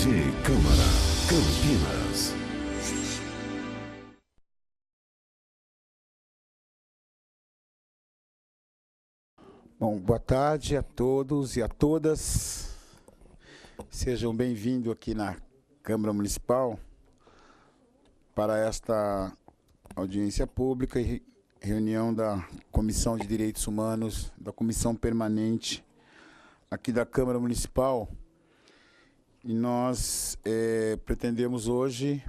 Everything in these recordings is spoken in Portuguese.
TV Câmara, Campinas. Bom, boa tarde a todos e a todas. Sejam bem-vindos aqui na Câmara Municipal para esta audiência pública e reunião da Comissão de Direitos Humanos, da Comissão Permanente aqui da Câmara Municipal. E nós pretendemos hoje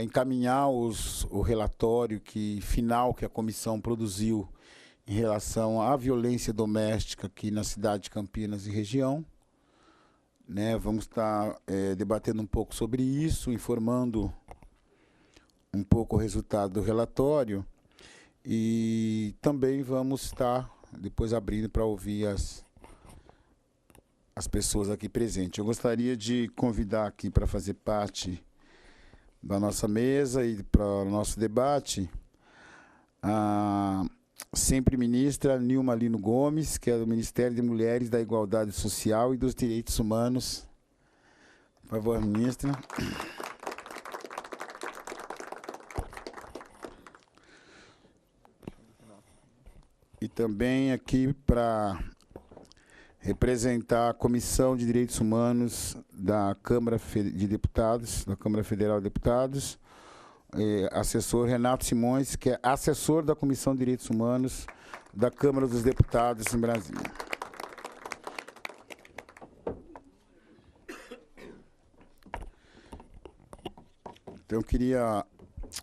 encaminhar o relatório final que a comissão produziu em relação à violência doméstica aqui na cidade de Campinas e região. Vamos estar debatendo um pouco sobre isso, informando um pouco o resultado do relatório e também vamos estar depois abrindo para ouvir as pessoas aqui presentes. Eu gostaria de convidar aqui para fazer parte da nossa mesa e para o nosso debate a sempre ministra Nilma Lino Gomes, que é do Ministério de Mulheres, da Igualdade Social e dos Direitos Humanos. Por favor, ministra. E também aqui para representar a Comissão de Direitos Humanos da Câmara de Deputados, da Câmara Federal de Deputados, assessor Renato Simões, que é assessor da Comissão de Direitos Humanos da Câmara dos Deputados em Brasília. Então, eu queria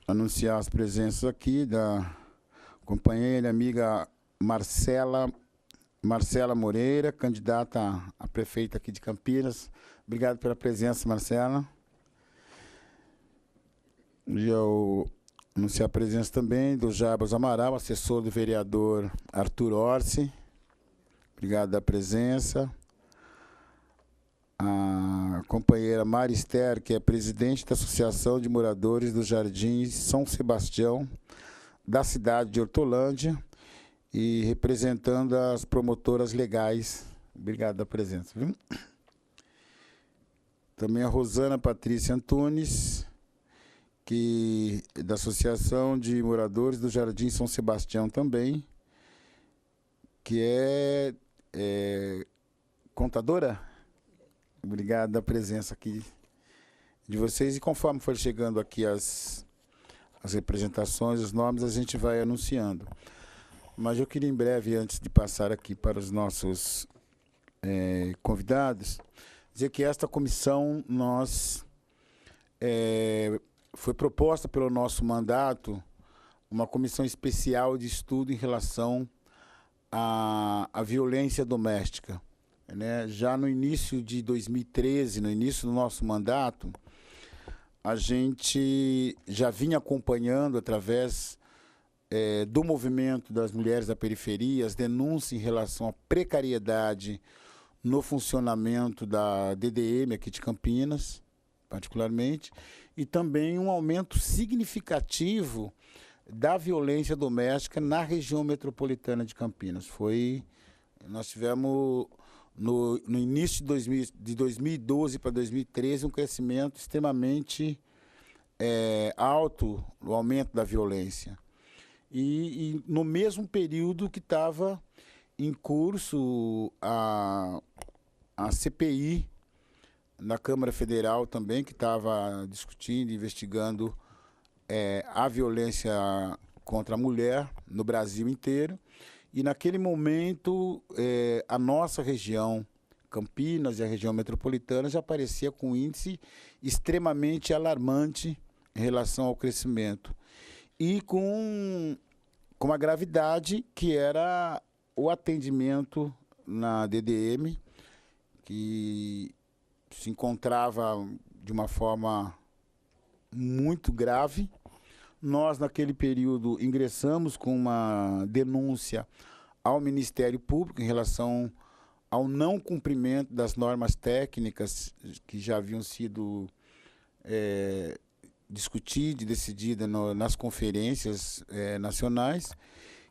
anunciar as presenças aqui da companheira e amiga Marcela Moreira, candidata a prefeita aqui de Campinas. Obrigado pela presença, Marcela. E eu anunciar a presença também do Jarbas Amaral, assessor do vereador Arthur Orsi. Obrigado da presença. A companheira Marister, que é presidente da Associação de Moradores do Jardim São Sebastião, da cidade de Hortolândia, e representando as promotoras legais. Obrigado da presença. Viu? Também a Rosana Patrícia Antunes, que da Associação de Moradores do Jardim São Sebastião também, que é contadora. Obrigado da presença aqui de vocês. E conforme for chegando aqui as representações, os nomes, a gente vai anunciando. Mas eu queria, em breve, antes de passar aqui para os nossos convidados, dizer que esta comissão foi proposta pelo nosso mandato uma comissão especial de estudo em relação à violência doméstica. Já no início de 2013, no início do nosso mandato, a gente já vinha acompanhando, através do movimento das mulheres da periferia, as denúncias em relação à precariedade no funcionamento da DDM aqui de Campinas, particularmente, e também um aumento significativo da violência doméstica na região metropolitana de Campinas. Nós tivemos, no início de 2012 para 2013, um crescimento extremamente alto no aumento da violência. E no mesmo período que estava em curso a CPI na Câmara Federal também, que estava discutindo, investigando a violência contra a mulher no Brasil inteiro. E naquele momento, a nossa região, Campinas e a região metropolitana, já aparecia com um índice extremamente alarmante em relação ao crescimento. E com a gravidade que era o atendimento na DDM, que se encontrava de uma forma muito grave. Nós, naquele período, ingressamos com uma denúncia ao Ministério Público em relação ao não cumprimento das normas técnicas que já haviam sido discutida e decidida nas conferências nacionais,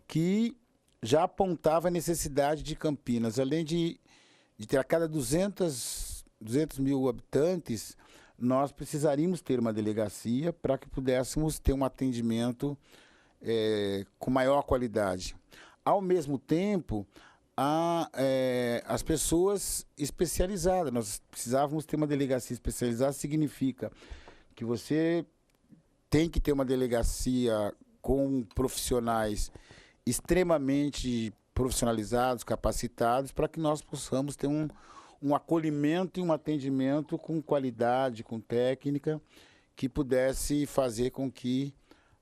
que já apontava a necessidade de Campinas, além de ter a cada 200 200 mil habitantes, nós precisaríamos ter uma delegacia para que pudéssemos ter um atendimento com maior qualidade. Ao mesmo tempo, as pessoas especializadas. Nós precisávamos ter uma delegacia especializada, significa que você tem que ter uma delegacia com profissionais extremamente profissionalizados, capacitados, para que nós possamos ter um acolhimento e um atendimento com qualidade, com técnica, que pudesse fazer com que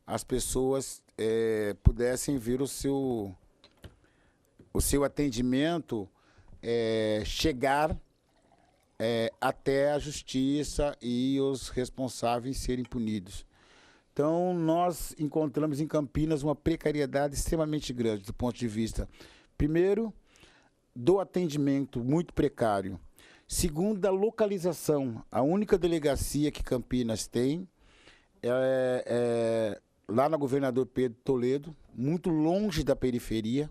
as pessoas pudessem ver o seu atendimento chegar até a justiça e os responsáveis serem punidos. Então, nós encontramos em Campinas uma precariedade extremamente grande do ponto de vista, primeiro, do atendimento muito precário. Segundo, da localização. A única delegacia que Campinas tem é lá na Governador Pedro Toledo, muito longe da periferia.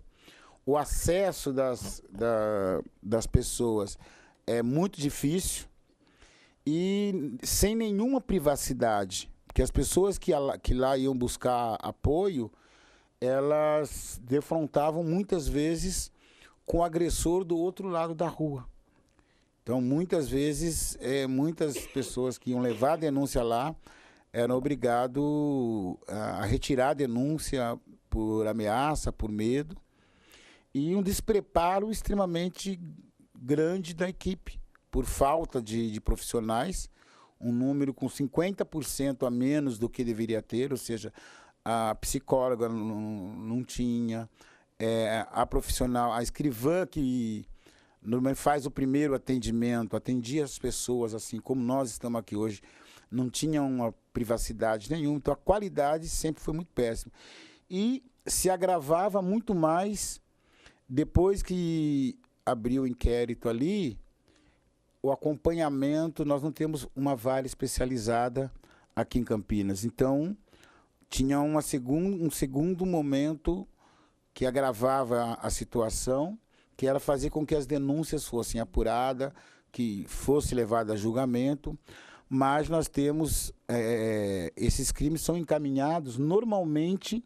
O acesso das pessoas é muito difícil e sem nenhuma privacidade. Porque as pessoas que lá iam buscar apoio, elas defrontavam muitas vezes com o agressor do outro lado da rua. Então, muitas vezes, muitas pessoas que iam levar a denúncia lá eram obrigadas a retirar a denúncia por ameaça, por medo, e um despreparo extremamente grande da equipe, por falta de profissionais, um número com 50% a menos do que deveria ter, ou seja, a psicóloga não tinha, a profissional, a escrivã que normalmente faz o primeiro atendimento, atendia as pessoas assim como nós estamos aqui hoje, não tinha uma privacidade nenhuma, então a qualidade sempre foi muito péssima. E se agravava muito mais depois que abriu o inquérito ali, o acompanhamento, nós não temos uma vara especializada aqui em Campinas. Então, tinha um segundo momento que agravava a situação, que era fazer com que as denúncias fossem apuradas, que fosse levada a julgamento, mas nós temos, esses crimes são encaminhados normalmente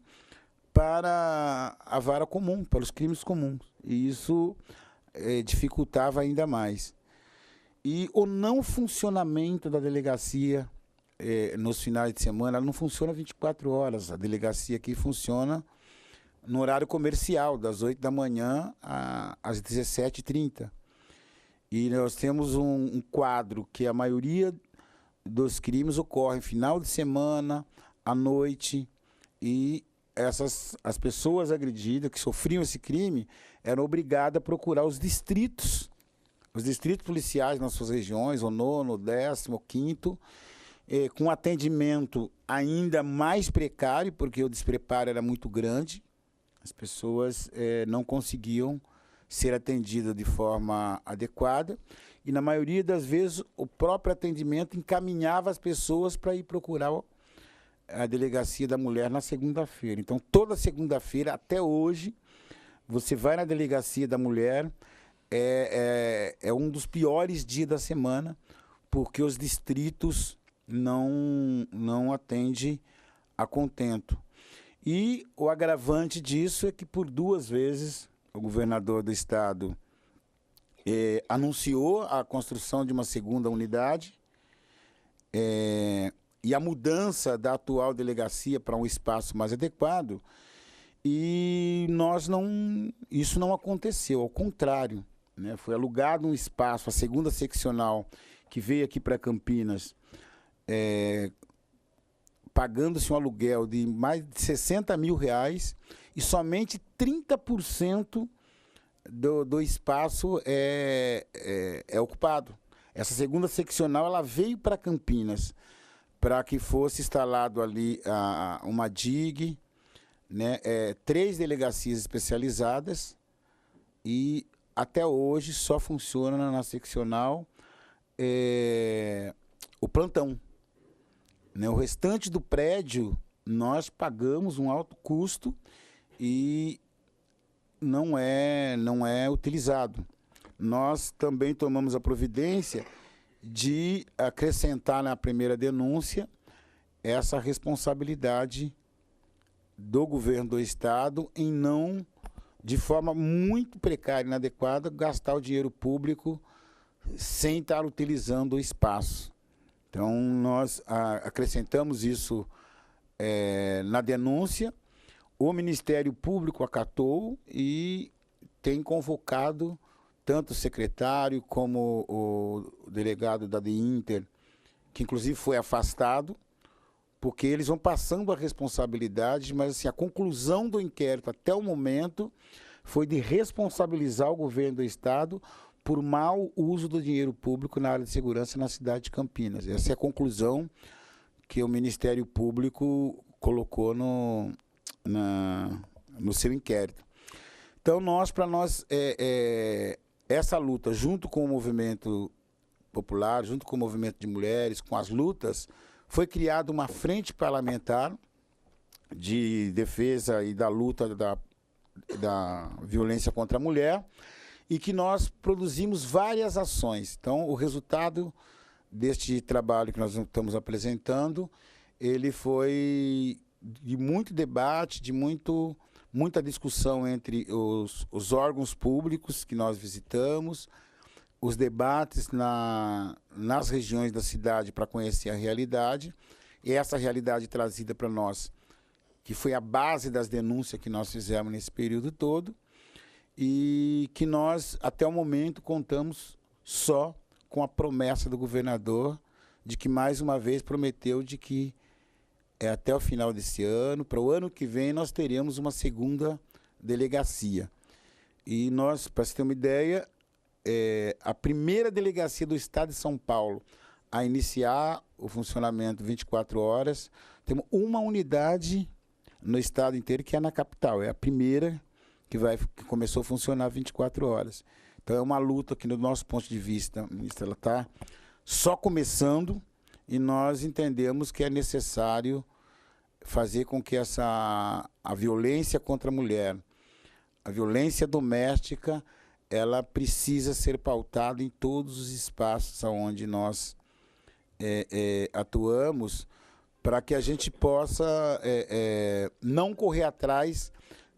para a vara comum, para os crimes comuns, e isso dificultava ainda mais. E o não funcionamento da delegacia nos finais de semana, ela não funciona 24 horas, a delegacia aqui funciona no horário comercial, das 8 da manhã às 17h30. E nós temos um quadro que a maioria dos crimes ocorre final de semana, à noite, e as pessoas agredidas que sofriam esse crime eram obrigadas a procurar os distritos policiais nas suas regiões, o 9º, o 10º, o 5º, com atendimento ainda mais precário, porque o despreparo era muito grande, as pessoas não conseguiam ser atendidas de forma adequada, e na maioria das vezes o próprio atendimento encaminhava as pessoas para ir procurar a delegacia da mulher na segunda-feira. Então, toda segunda-feira, até hoje, você vai na delegacia da mulher, é um dos piores dias da semana, porque os distritos não atendem a contento. E o agravante disso é que, por 2 vezes, o governador do estado anunciou a construção de uma segunda unidade e a mudança da atual delegacia para um espaço mais adequado, e isso não aconteceu, ao contrário, né? Foi alugado um espaço, a segunda seccional, que veio aqui para Campinas, pagando-se um aluguel de mais de R$60 mil, e somente 30% do espaço é ocupado. Essa segunda seccional ela veio para Campinas para que fosse instalado ali uma DIG, né, 3 delegacias especializadas, e até hoje só funciona na seccional o plantão. Né? O restante do prédio nós pagamos um alto custo e não é utilizado. Nós também tomamos a providência de acrescentar na primeira denúncia essa responsabilidade do governo do Estado em não, de forma muito precária e inadequada, gastar o dinheiro público sem estar utilizando o espaço. Então, nós acrescentamos isso na denúncia, o Ministério Público acatou e tem convocado tanto o secretário como o delegado da DINTER, que inclusive foi afastado, porque eles vão passando a responsabilidade, mas assim, a conclusão do inquérito até o momento foi de responsabilizar o governo do Estado por mau uso do dinheiro público na área de segurança na cidade de Campinas. Essa é a conclusão que o Ministério Público colocou no seu inquérito. Então, para nós, essa luta, junto com o movimento popular, junto com o movimento de mulheres, com as lutas, foi criada uma frente parlamentar de defesa e da luta da violência contra a mulher, e que nós produzimos várias ações. Então, o resultado deste trabalho que nós estamos apresentando, ele foi de muito debate, de muita discussão entre os órgãos públicos que nós visitamos, os debates nas regiões da cidade para conhecer a realidade, e essa realidade trazida para nós, que foi a base das denúncias que nós fizemos nesse período todo, e que nós, até o momento, contamos só com a promessa do governador de que, mais uma vez, prometeu de que até o final desse ano, para o ano que vem, nós teremos uma segunda delegacia. E nós, para você ter uma ideia, a primeira delegacia do Estado de São Paulo a iniciar o funcionamento 24 horas, temos uma unidade no estado inteiro que é na capital. É a primeira que começou a funcionar 24 horas. Então, é uma luta que, no nosso ponto de vista, ministra, ela está só começando, e nós entendemos que é necessário fazer com que a violência contra a mulher, a violência doméstica, ela precisa ser pautada em todos os espaços onde nós atuamos, para que a gente possa não correr atrás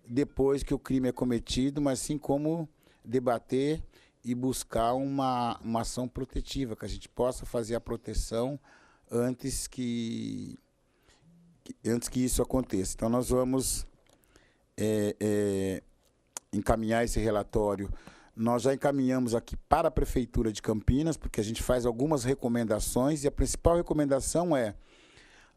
depois que o crime é cometido, mas sim como debater e buscar uma ação protetiva, que a gente possa fazer a proteção antes que isso aconteça. Então, nós vamos encaminhar esse relatório. Nós já encaminhamos aqui para a Prefeitura de Campinas, porque a gente faz algumas recomendações, e a principal recomendação é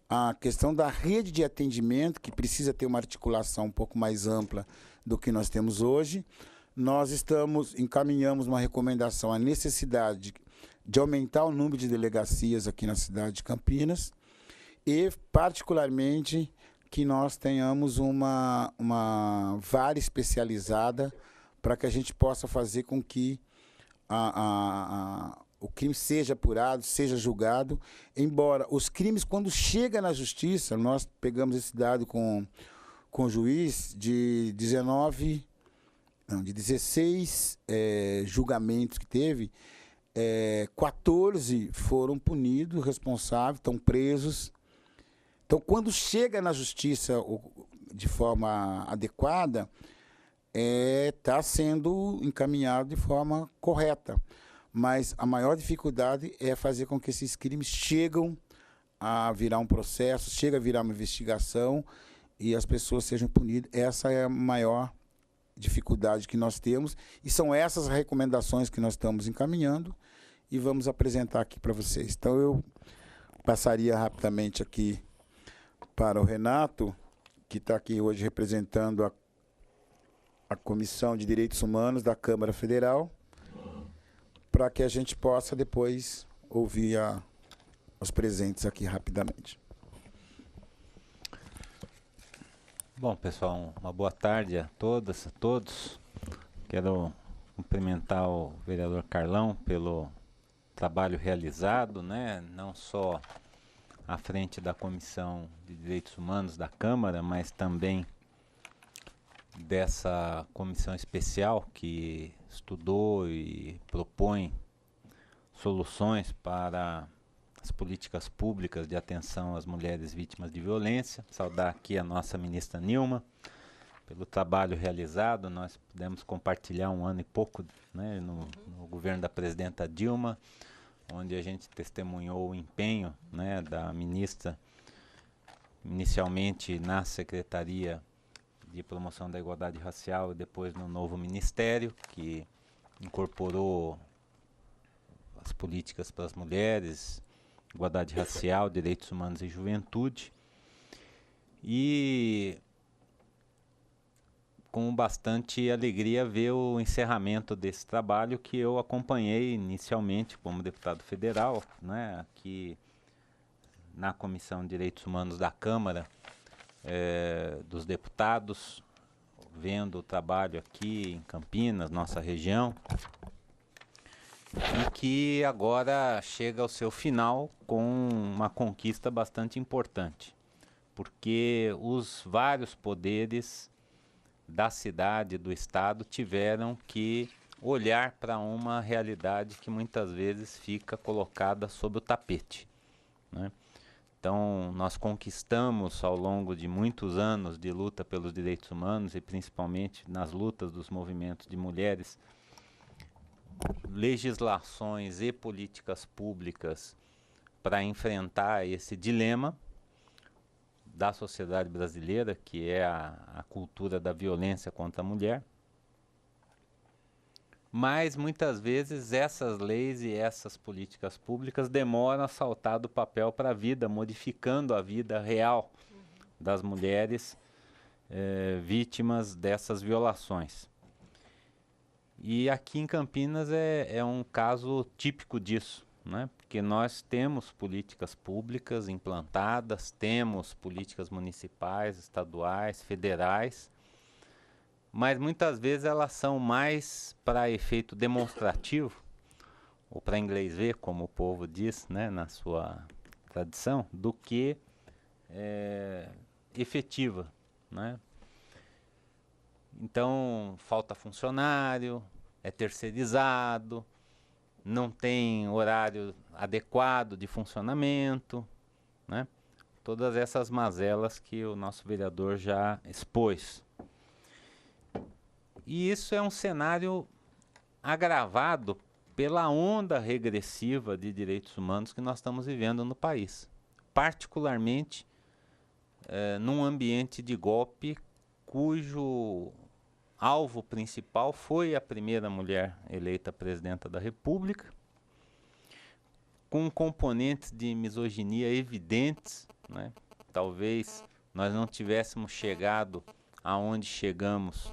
a questão da rede de atendimento, que precisa ter uma articulação um pouco mais ampla do que nós temos hoje. Nós encaminhamos uma recomendação à necessidade de aumentar o número de delegacias aqui na cidade de Campinas, e, particularmente, que nós tenhamos uma vara especializada para que a gente possa fazer com que o crime seja apurado, seja julgado, embora os crimes, quando chega na justiça, nós pegamos esse dado com o juiz, de 16 julgamentos que teve, 14 foram punidos, responsáveis, estão presos. Então, quando chega na justiça de forma adequada, está sendo encaminhado de forma correta. Mas a maior dificuldade é fazer com que esses crimes cheguem a virar um processo, chegue a virar uma investigação e as pessoas sejam punidas. Essa é a maior dificuldade que nós temos, e são essas recomendações que nós estamos encaminhando e vamos apresentar aqui para vocês. Então, eu passaria rapidamente aqui para o Renato, que está aqui hoje representando a Comissão de Direitos Humanos da Câmara Federal, para que a gente possa depois ouvir os presentes aqui rapidamente. Bom, pessoal, uma boa tarde a todas, a todos. Quero cumprimentar o vereador Carlão pelo trabalho realizado, né? Não só à frente da Comissão de Direitos Humanos da Câmara, mas também dessa comissão especial que estudou e propõe soluções para as políticas públicas de atenção às mulheres vítimas de violência. Saudar aqui a nossa ministra Nilma pelo trabalho realizado. Nós pudemos compartilhar 1 ano e pouco, né, no governo da presidenta Dilma, onde a gente testemunhou o empenho, né, da ministra, inicialmente na Secretaria de Promoção da Igualdade Racial e depois no novo ministério, que incorporou as políticas para as mulheres, igualdade racial, direitos humanos e juventude. E com bastante alegria ver o encerramento desse trabalho que eu acompanhei inicialmente como deputado federal, né, aqui na Comissão de Direitos Humanos da Câmara dos Deputados, vendo o trabalho aqui em Campinas, nossa região, e que agora chega ao seu final com uma conquista bastante importante, porque os vários poderes da cidade, do estado, tiveram que olhar para uma realidade que muitas vezes fica colocada sob o tapete, né? Então, nós conquistamos ao longo de muitos anos de luta pelos direitos humanos e principalmente nas lutas dos movimentos de mulheres, legislações e políticas públicas para enfrentar esse dilema da sociedade brasileira, que é a cultura da violência contra a mulher. Mas muitas vezes essas leis e essas políticas públicas demoram a saltar do papel para a vida, modificando a vida real das mulheres vítimas dessas violações. E aqui em Campinas é um caso típico disso, né? Porque nós temos políticas públicas implantadas, temos políticas municipais, estaduais, federais, mas muitas vezes elas são mais para efeito demonstrativo, ou para inglês ver, como o povo diz, né, na sua tradição, do que efetiva, né? Então, falta funcionário, é terceirizado, não tem horário adequado de funcionamento, né? Todas essas mazelas que o nosso vereador já expôs. E isso é um cenário agravado pela onda regressiva de direitos humanos que nós estamos vivendo no país, particularmente num ambiente de golpe cujo alvo principal foi a primeira mulher eleita presidenta da República, com componentes de misoginia evidentes, né? Talvez nós não tivéssemos chegado aonde chegamos,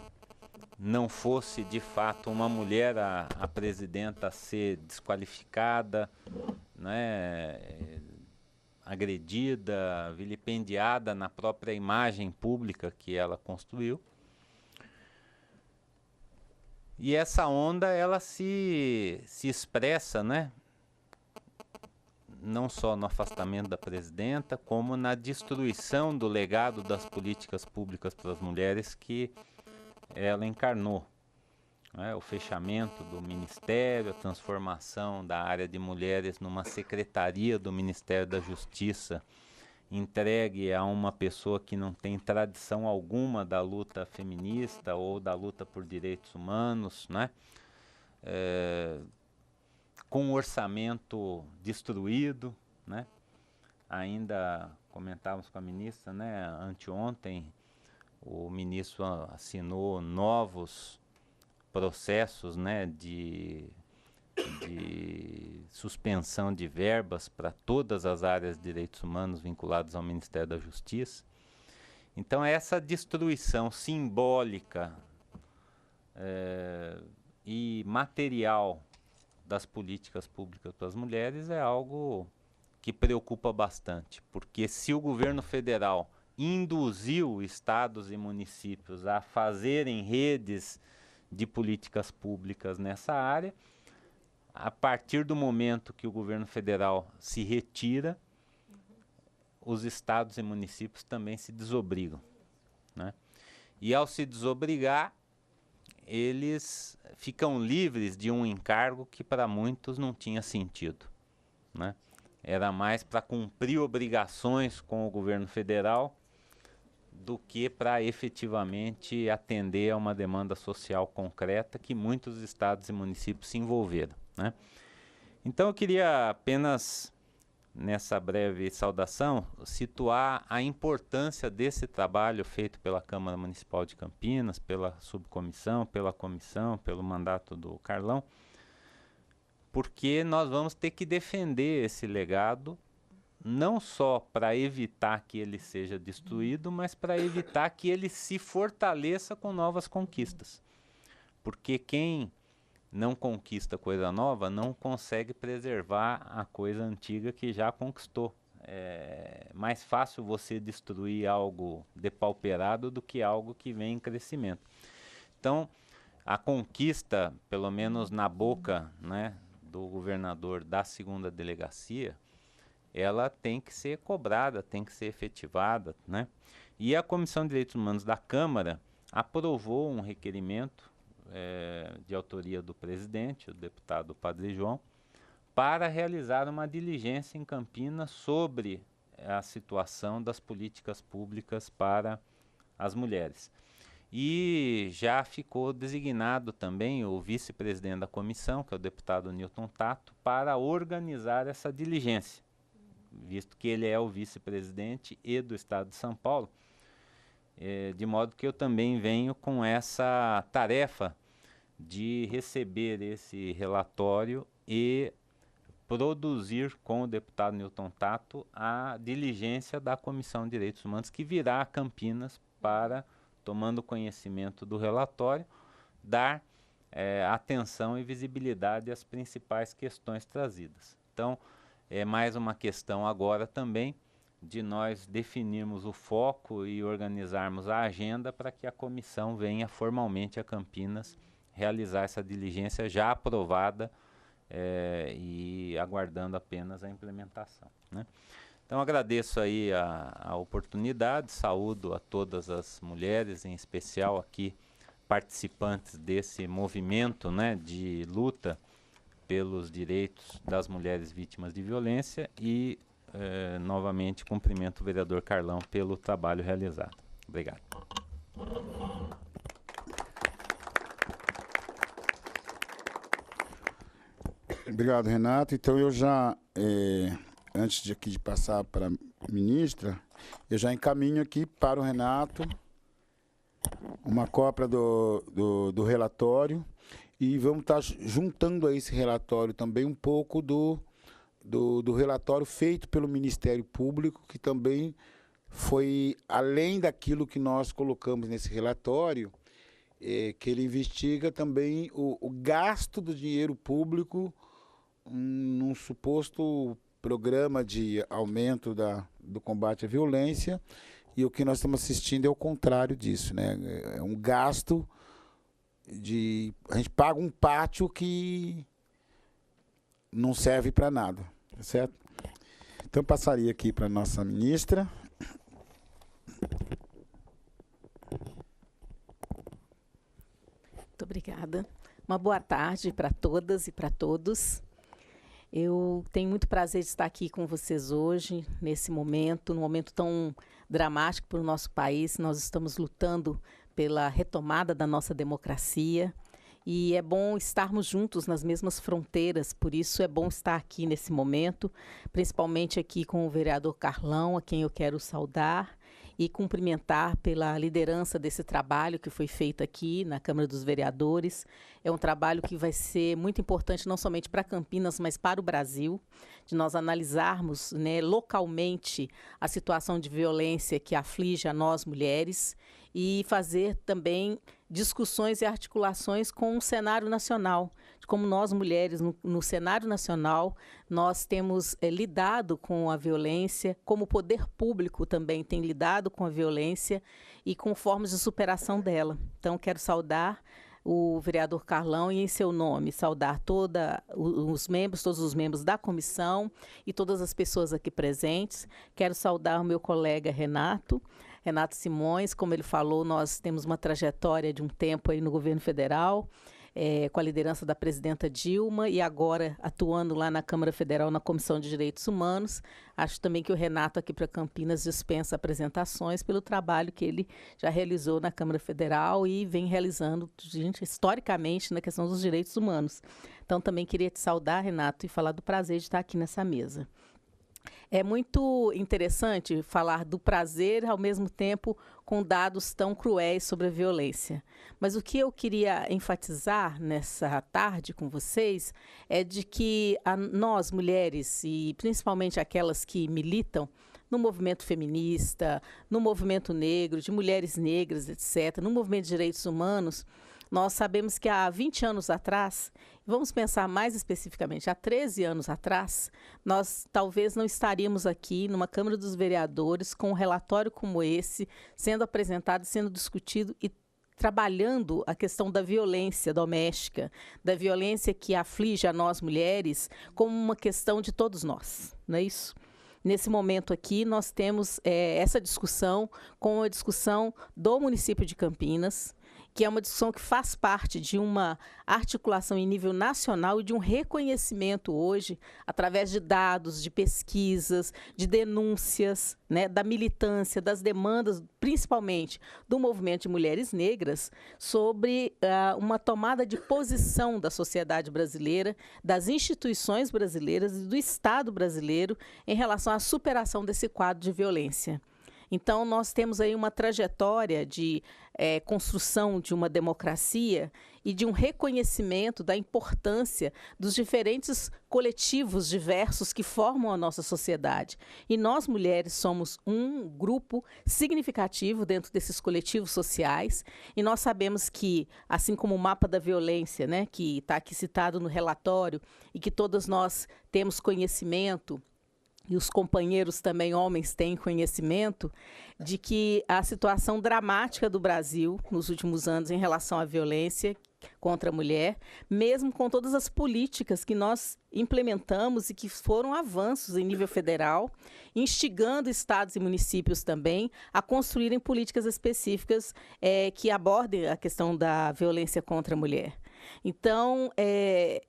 não fosse de fato uma mulher a presidenta a ser desqualificada, né? Agredida, vilipendiada na própria imagem pública que ela construiu. E essa onda, ela se expressa, né, não só no afastamento da presidenta, como na destruição do legado das políticas públicas para as mulheres que ela encarnou, né? O fechamento do ministério, a transformação da área de mulheres numa secretaria do Ministério da Justiça, entregue a uma pessoa que não tem tradição alguma da luta feminista ou da luta por direitos humanos, né? Com o orçamento destruído, né? Ainda comentávamos com a ministra, né? Anteontem o ministro assinou novos processos, né, de suspensão de verbas para todas as áreas de direitos humanos vinculadas ao Ministério da Justiça. Então essa destruição simbólica e material das políticas públicas para as mulheres é algo que preocupa bastante, porque se o governo federal induziu estados e municípios a fazerem redes de políticas públicas nessa área, a partir do momento que o governo federal se retira, os estados e municípios também se desobrigam, né? E ao se desobrigar, eles ficam livres de um encargo que para muitos não tinha sentido, né? Era mais para cumprir obrigações com o governo federal do que para efetivamente atender a uma demanda social concreta que muitos estados e municípios se envolveram, né? Então eu queria apenas, nessa breve saudação, situar a importância desse trabalho feito pela Câmara Municipal de Campinas, pela subcomissão, pela comissão, pelo mandato do Carlão, porque nós vamos ter que defender esse legado, não só para evitar que ele seja destruído, mas para evitar que ele se fortaleça com novas conquistas. Porque quem não conquista coisa nova não consegue preservar a coisa antiga que já conquistou. É mais fácil você destruir algo depauperado do que algo que vem em crescimento. Então, a conquista, pelo menos na boca, né, do governador da segunda delegacia, ela tem que ser cobrada, tem que ser efetivada, né? E a Comissão de Direitos Humanos da Câmara aprovou um requerimento de autoria do presidente, o deputado Padre João, para realizar uma diligência em Campinas sobre a situação das políticas públicas para as mulheres. E já ficou designado também o vice-presidente da comissão, que é o deputado Newton Tato, para organizar essa diligência, visto que ele é o vice-presidente e do Estado de São Paulo, de modo que eu também venho com essa tarefa de receber esse relatório e produzir com o deputado Newton Tato a diligência da Comissão de Direitos Humanos, que virá a Campinas para, tomando conhecimento do relatório, dar atenção e visibilidade às principais questões trazidas. Então, é mais uma questão agora também de nós definirmos o foco e organizarmos a agenda para que a comissão venha formalmente a Campinas realizar essa diligência já aprovada e aguardando apenas a implementação, né? Então agradeço aí a oportunidade, saúdo a todas as mulheres, em especial aqui participantes desse movimento, né, de luta pelos direitos das mulheres vítimas de violência e novamente cumprimento o vereador Carlão pelo trabalho realizado. Obrigado. Obrigado, Renato. Então eu já, antes de passar para a ministra, eu já encaminho aqui para o Renato uma cópia do relatório e vamos estar juntando a esse relatório também um pouco do relatório feito pelo Ministério Público, que também foi além daquilo que nós colocamos nesse relatório, que ele investiga também o gasto do dinheiro público num suposto programa de aumento do combate à violência, e o que nós estamos assistindo é o contrário disso, né? É um gasto a gente paga um pátio que não serve para nada, tá certo? Então passaria aqui para a nossa ministra. Muito obrigada. Uma boa tarde para todas e para todos. Eu tenho muito prazer de estar aqui com vocês hoje, nesse momento, num momento tão dramático para o nosso país. Nós estamos lutando pela retomada da nossa democracia e é bom estarmos juntos nas mesmas fronteiras, por isso é bom estar aqui nesse momento, principalmente aqui com o vereador Carlão, a quem eu quero saudar e cumprimentar pela liderança desse trabalho que foi feito aqui na Câmara dos Vereadores. É um trabalho que vai ser muito importante não somente para Campinas, mas para o Brasil, de nós analisarmos, né, localmente a situação de violência que aflige a nós mulheres e fazer também discussões e articulações com o cenário nacional, de como nós mulheres no cenário nacional nós temos lidado com a violência, como o poder público também tem lidado com a violência e com formas de superação dela. Então quero saudar o vereador Carlão e, em seu nome, saudar todos os membros da comissão e todas as pessoas aqui presentes. Quero saudar o meu colega Renato, Renato Simões. Como ele falou, nós temos uma trajetória de um tempo aí no governo federal, com a liderança da presidenta Dilma e agora atuando lá na Câmara Federal na Comissão de Direitos Humanos. Acho também que o Renato aqui para Campinas dispensa apresentações pelo trabalho que ele já realizou na Câmara Federal e vem realizando, historicamente, na questão dos direitos humanos. Então, também queria te saudar, Renato, e falar do prazer de estar aqui nessa mesa. É muito interessante falar do prazer, ao mesmo tempo, com dados tão cruéis sobre a violência. Mas o que eu queria enfatizar nessa tarde com vocês é de que nós, mulheres, e principalmente aquelas que militam no movimento feminista, no movimento negro, de mulheres negras, etc., no movimento de direitos humanos, nós sabemos que há 20 anos atrás, vamos pensar mais especificamente, há 13 anos atrás, nós talvez não estaríamos aqui numa Câmara dos Vereadores com um relatório como esse, sendo apresentado, sendo discutido e trabalhando a questão da violência doméstica, da violência que aflige a nós mulheres, como uma questão de todos nós, não é isso? Nesse momento aqui, nós temos essa discussão com a discussão do município de Campinas, que é uma discussão que faz parte de uma articulação em nível nacional e de um reconhecimento hoje, através de dados, de pesquisas, de denúncias, né, da militância, das demandas, principalmente do movimento de mulheres negras, sobre uma tomada de posição da sociedade brasileira, das instituições brasileiras e do Estado brasileiro em relação à superação desse quadro de violência. Então, nós temos aí uma trajetória de construção de uma democracia e de um reconhecimento da importância dos diferentes coletivos diversos que formam a nossa sociedade. E nós, mulheres, somos um grupo significativo dentro desses coletivos sociais, e nós sabemos que, assim como o mapa da violência, né, que está aqui citado no relatório, e que todas nós temos conhecimento, e os companheiros também, homens, têm conhecimento de que a situação dramática do Brasil nos últimos anos em relação à violência contra a mulher, mesmo com todas as políticas que nós implementamos e que foram avanços em nível federal, instigando estados e municípios também a construírem políticas específicas que abordem a questão da violência contra a mulher. Então,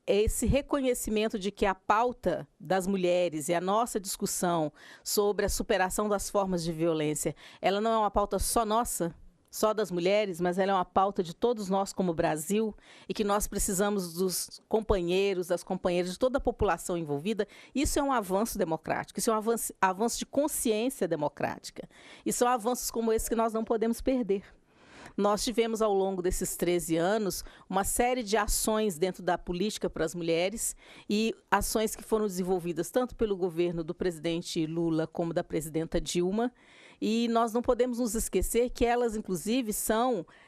esse reconhecimento de que a pauta das mulheres e a nossa discussão sobre a superação das formas de violência, ela não é uma pauta só nossa, só das mulheres, mas ela é uma pauta de todos nós como Brasil, e que nós precisamos dos companheiros, das companheiras, de toda a população envolvida. Isso é um avanço democrático, isso é um avanço de consciência democrática. E são avanços como esse que nós não podemos perder. Nós tivemos, ao longo desses 13 anos, uma série de ações dentro da política para as mulheres e ações que foram desenvolvidas tanto pelo governo do presidente Lula como da presidenta Dilma. E nós não podemos nos esquecer que elas, inclusive,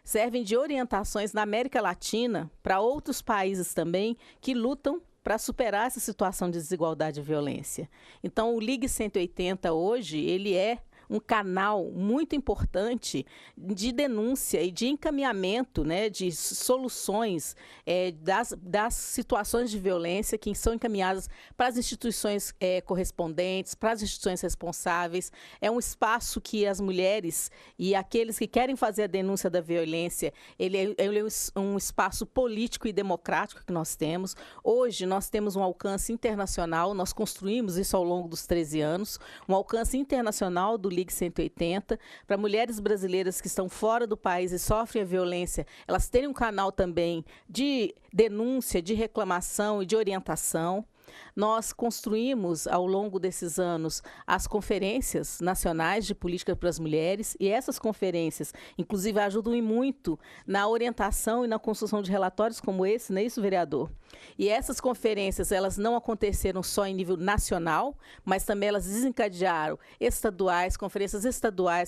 servem de orientações na América Latina para outros países também que lutam para superar essa situação de desigualdade e violência. Então, o Ligue 180 hoje, ele é um canal muito importante de denúncia e de encaminhamento, né, de soluções das situações de violência que são encaminhadas para as instituições correspondentes, para as instituições responsáveis. É um espaço que as mulheres e aqueles que querem fazer a denúncia da violência, ele é um espaço político e democrático que nós temos. Hoje nós temos um alcance internacional, nós construímos isso ao longo dos 13 anos, um alcance internacional do Ligue 180, para mulheres brasileiras que estão fora do país e sofrem a violência, elas terem um canal também de denúncia, de reclamação e de orientação. Nós construímos, ao longo desses anos, as conferências nacionais de política para as mulheres, e essas conferências, inclusive, ajudam muito na orientação e na construção de relatórios como esse, não é isso, vereador? E essas conferências, elas não aconteceram só em nível nacional, mas também elas desencadearam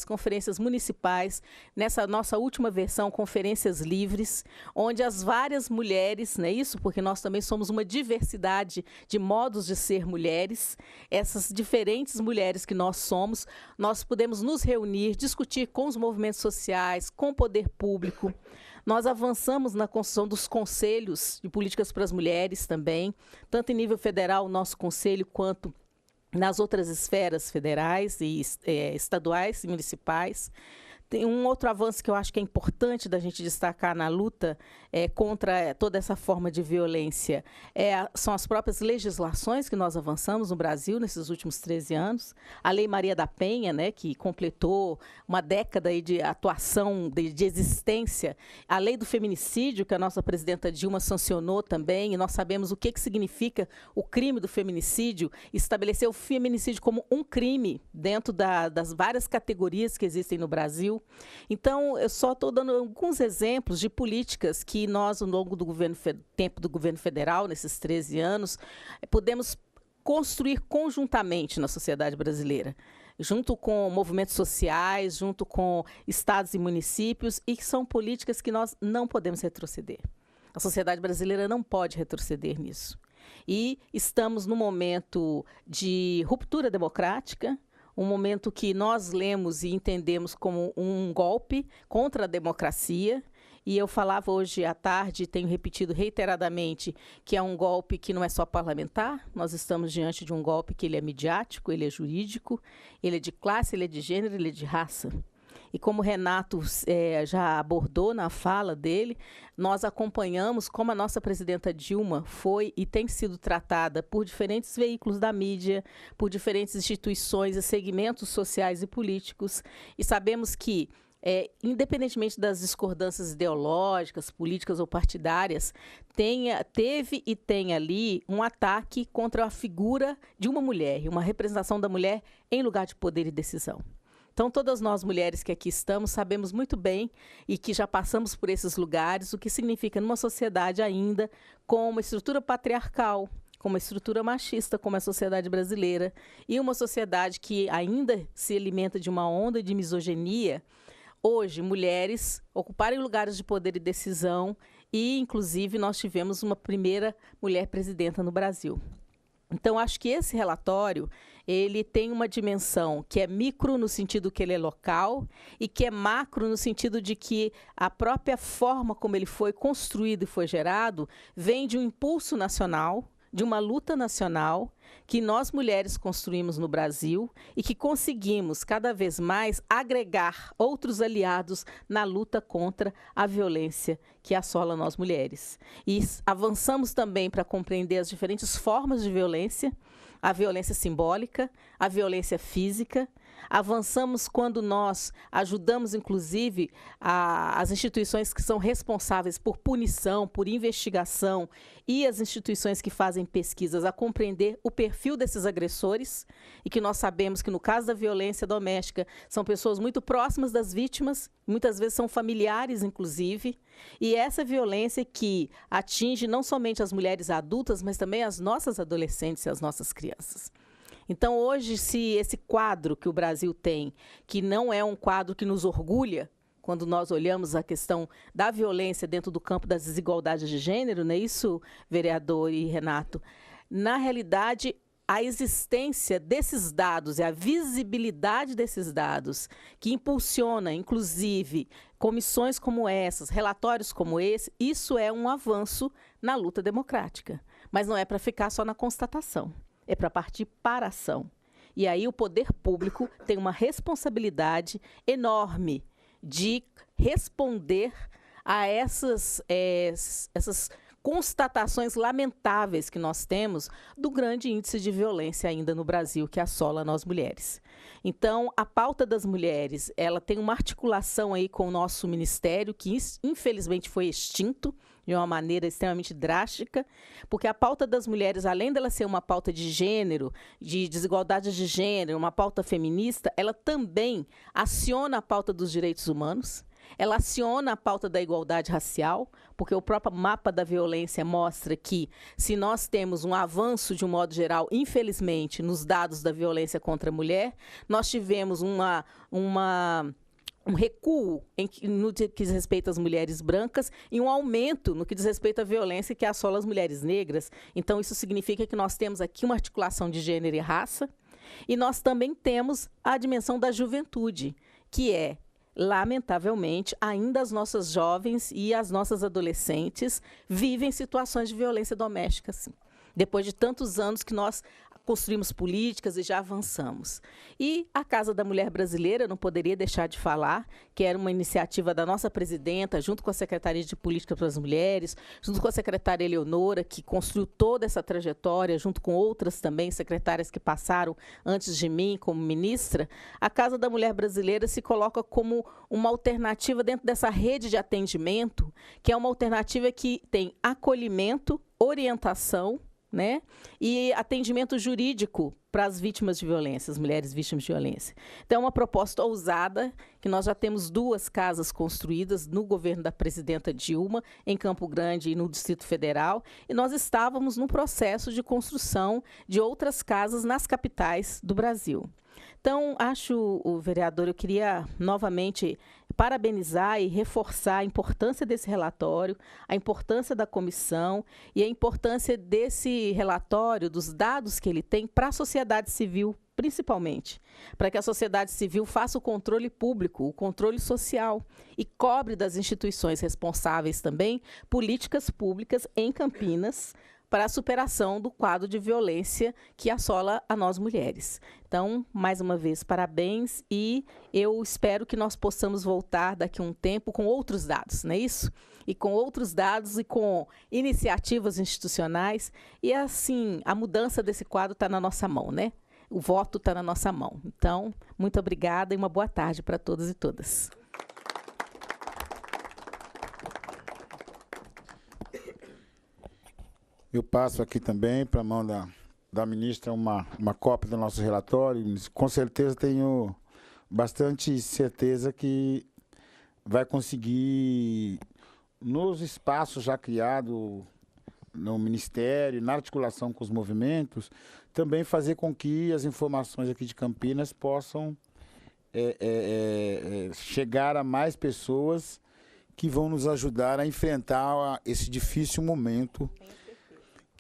conferências municipais, nessa nossa última versão, conferências livres, onde as várias mulheres, não é isso? Porque nós também somos uma diversidade de modos de ser mulheres, essas diferentes mulheres que nós somos, nós podemos nos reunir, discutir com os movimentos sociais, com o poder público. Nós avançamos na construção dos conselhos de políticas para as mulheres também, tanto em nível federal, o nosso conselho, quanto nas outras esferas federais e estaduais e municipais. Tem um outro avanço que eu acho que é importante da gente destacar na luta contra toda essa forma de violência. São as próprias legislações que nós avançamos no Brasil nesses últimos 13 anos. A Lei Maria da Penha, né, que completou uma década aí de atuação, de existência. A Lei do Feminicídio, que a nossa presidenta Dilma sancionou também, e nós sabemos o que significa o crime do feminicídio, estabeleceu o feminicídio como um crime dentro das várias categorias que existem no Brasil. Então, eu só estou dando alguns exemplos de políticas que nós, ao longo do tempo do governo federal, nesses 13 anos, podemos construir conjuntamente na sociedade brasileira, junto com movimentos sociais, junto com estados e municípios, e que são políticas que nós não podemos retroceder. A sociedade brasileira não pode retroceder nisso. E estamos num momento de ruptura democrática, um momento que nós lemos e entendemos como um golpe contra a democracia. E eu falava hoje à tarde, tenho repetido reiteradamente, que é um golpe que não é só parlamentar. Nós estamos diante de um golpe que ele é midiático, ele é jurídico, ele é de classe, ele é de gênero, ele é de raça. E como o Renato já abordou na fala dele, nós acompanhamos como a nossa presidenta Dilma foi e tem sido tratada por diferentes veículos da mídia, por diferentes instituições e segmentos sociais e políticos. E sabemos que, independentemente das discordâncias ideológicas, políticas ou partidárias, teve e tem ali um ataque contra a figura de uma mulher, uma representação da mulher em lugar de poder e decisão. Então, todas nós mulheres que aqui estamos sabemos muito bem e que já passamos por esses lugares, o que significa numa sociedade ainda com uma estrutura patriarcal, com uma estrutura machista, como a sociedade brasileira, e uma sociedade que ainda se alimenta de uma onda de misoginia. Hoje, mulheres ocuparem lugares de poder e decisão e, inclusive, nós tivemos uma primeira mulher presidenta no Brasil. Então, acho que esse relatório, ele tem uma dimensão que é micro no sentido que ele é local e que é macro no sentido de que a própria forma como ele foi construído e foi gerado vem de um impulso nacional, de uma luta nacional que nós mulheres construímos no Brasil e que conseguimos cada vez mais agregar outros aliados na luta contra a violência que assola nós mulheres. E avançamos também para compreender as diferentes formas de violência, a violência simbólica, a violência física. Avançamos quando nós ajudamos, inclusive, as instituições que são responsáveis por punição, por investigação e as instituições que fazem pesquisas a compreender o perfil desses agressores e que nós sabemos que, no caso da violência doméstica, são pessoas muito próximas das vítimas, muitas vezes são familiares, inclusive, e essa violência que atinge não somente as mulheres adultas, mas também as nossas adolescentes e as nossas crianças. Então, hoje, se esse quadro que o Brasil tem, que não é um quadro que nos orgulha, quando nós olhamos a questão da violência dentro do campo das desigualdades de gênero, não é isso, vereador e Renato? Na realidade, a existência desses dados e a visibilidade desses dados que impulsiona, inclusive, comissões como essas, relatórios como esse, isso é um avanço na luta democrática. Mas não é para ficar só na constatação. É para partir para a ação. E aí o poder público tem uma responsabilidade enorme de responder a essas constatações lamentáveis que nós temos do grande índice de violência ainda no Brasil que assola nós mulheres. Então, a pauta das mulheres, ela tem uma articulação aí com o nosso ministério, que infelizmente foi extinto de uma maneira extremamente drástica, porque a pauta das mulheres, além dela ser uma pauta de gênero, de desigualdade de gênero, uma pauta feminista, ela também aciona a pauta dos direitos humanos, ela aciona a pauta da igualdade racial, porque o próprio mapa da violência mostra que, se nós temos um avanço, de um modo geral, infelizmente, nos dados da violência contra a mulher, nós tivemos um recuo no que diz respeito às mulheres brancas e um aumento no que diz respeito à violência que assola as mulheres negras. Então, isso significa que nós temos aqui uma articulação de gênero e raça, e nós também temos a dimensão da juventude, que é, lamentavelmente, ainda as nossas jovens e as nossas adolescentes vivem situações de violência doméstica, sim. Depois de tantos anos que nós construímos políticas e já avançamos. E a Casa da Mulher Brasileira, não poderia deixar de falar, que era uma iniciativa da nossa presidenta, junto com a Secretaria de Política para as Mulheres, junto com a secretária Eleonora, que construiu toda essa trajetória, junto com outras também secretárias que passaram antes de mim como ministra. A Casa da Mulher Brasileira se coloca como uma alternativa dentro dessa rede de atendimento, que é uma alternativa que tem acolhimento, orientação, né, e atendimento jurídico para as vítimas de violência, as mulheres vítimas de violência. Então, é uma proposta ousada, que nós já temos 2 casas construídas no governo da presidenta Dilma, em Campo Grande e no Distrito Federal, e nós estávamos no processo de construção de outras casas nas capitais do Brasil. Então, o vereador, eu queria novamente parabenizar e reforçar a importância desse relatório, a importância da comissão e a importância desse relatório, dos dados que ele tem para a sociedade civil, principalmente, para que a sociedade civil faça o controle público, o controle social e cobre das instituições responsáveis também políticas públicas em Campinas, para a superação do quadro de violência que assola a nós mulheres. Então, mais uma vez, parabéns, e eu espero que nós possamos voltar daqui a um tempo com outros dados, não é isso? E com outros dados e com iniciativas institucionais, e assim, a mudança desse quadro está na nossa mão, né? O voto está na nossa mão. Então, muito obrigada e uma boa tarde para todos e todas. Eu passo aqui também para a mão da ministra uma cópia do nosso relatório. Com certeza tenho bastante certeza que vai conseguir, nos espaços já criados no Ministério, na articulação com os movimentos, também fazer com que as informações aqui de Campinas possam chegar a mais pessoas que vão nos ajudar a enfrentar esse difícil momento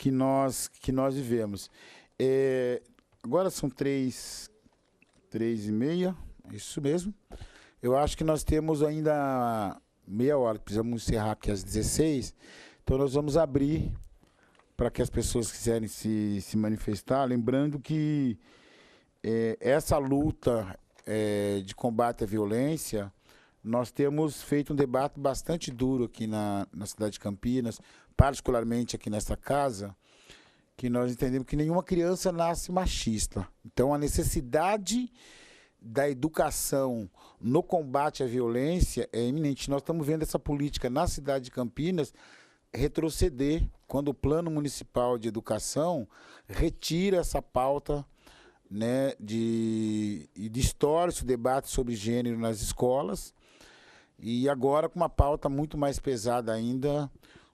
que nós vivemos. Agora são 3h30, isso mesmo. Eu acho que nós temos ainda meia hora, precisamos encerrar aqui às 16h, então nós vamos abrir para que as pessoas quiserem se manifestar, lembrando que essa luta de combate à violência, nós temos feito um debate bastante duro aqui na cidade de Campinas, particularmente aqui nessa casa, que nós entendemos que nenhuma criança nasce machista. Então, a necessidade da educação no combate à violência é iminente. Nós estamos vendo essa política na cidade de Campinas retroceder, quando o Plano Municipal de Educação retira essa pauta, né, e distorce o debate sobre gênero nas escolas, e agora com uma pauta muito mais pesada ainda,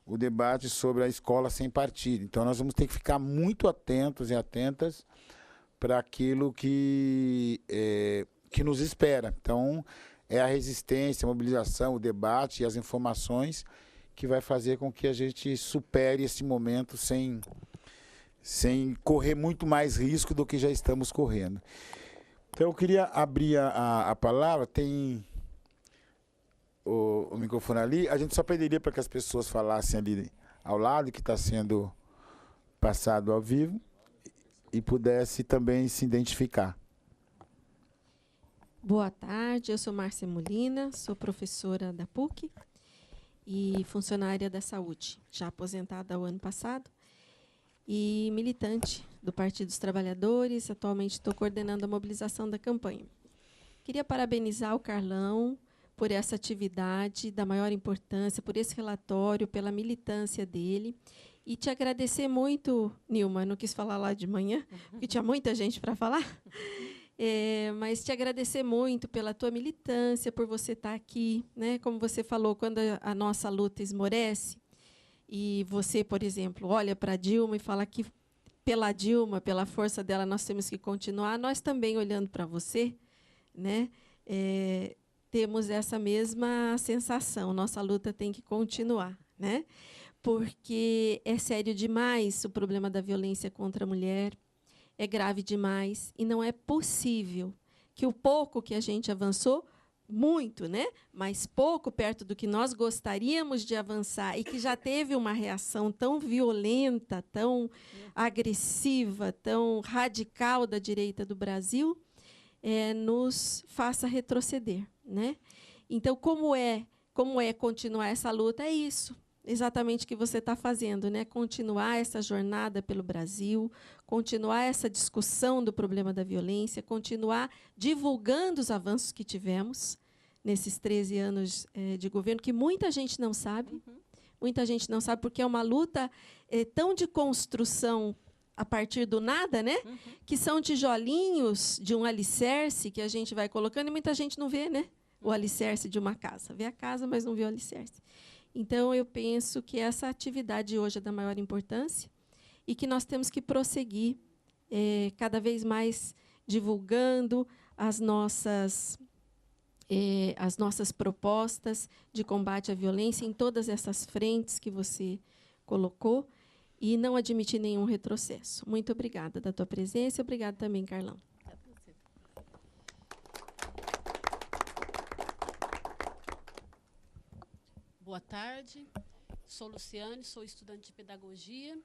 o debate sobre a escola sem partido. Então, nós vamos ter que ficar muito atentos e atentas para aquilo que nos espera. Então, é a resistência, a mobilização, o debate e as informações que vai fazer com que a gente supere esse momento sem correr muito mais risco do que já estamos correndo. Então, eu queria abrir a palavra. Tem o microfone ali. A gente só pediria para que as pessoas falassem ali ao lado, que está sendo passado ao vivo, e pudesse também se identificar. Boa tarde, eu sou Márcia Molina, sou professora da PUC e funcionária da saúde, já aposentada o ano passado, e militante do Partido dos Trabalhadores. Atualmente estou coordenando a mobilização da campanha. Queria parabenizar o Carlão por essa atividade da maior importância, por esse relatório, pela militância dele. E te agradecer muito, Nilma, não quis falar lá de manhã, porque tinha muita gente para falar, mas te agradecer muito pela tua militância, por você estar aqui, né? Como você falou, quando a nossa luta esmorece, e você, por exemplo, olha para a Dilma e fala que pela Dilma, pela força dela, nós temos que continuar, nós também, olhando para você, né? Temos essa mesma sensação, nossa luta tem que continuar, né? Porque é sério demais o problema da violência contra a mulher, é grave demais, e não é possível que o pouco que a gente avançou muito, né? Mas pouco perto do que nós gostaríamos de avançar e que já teve uma reação tão violenta, tão agressiva, tão radical da direita do Brasil, nos faça retroceder, né? Então, como é continuar essa luta? É isso, exatamente o que você está fazendo, né? Continuar essa jornada pelo Brasil, continuar essa discussão do problema da violência, continuar divulgando os avanços que tivemos nesses 13 anos de governo, que muita gente não sabe, muita gente não sabe, porque é uma luta tão de construção a partir do nada, né? Que são tijolinhos de um alicerce que a gente vai colocando e muita gente não vê, né? O alicerce de uma casa. Vê a casa, mas não vê o alicerce. Então, eu penso que essa atividade hoje é da maior importância e que nós temos que prosseguir cada vez mais divulgando as nossas propostas de combate à violência em todas essas frentes que você colocou e não admitir nenhum retrocesso. Muito obrigada da tua presença e obrigada também, Carlão. Boa tarde, sou Luciane, sou estudante de pedagogia.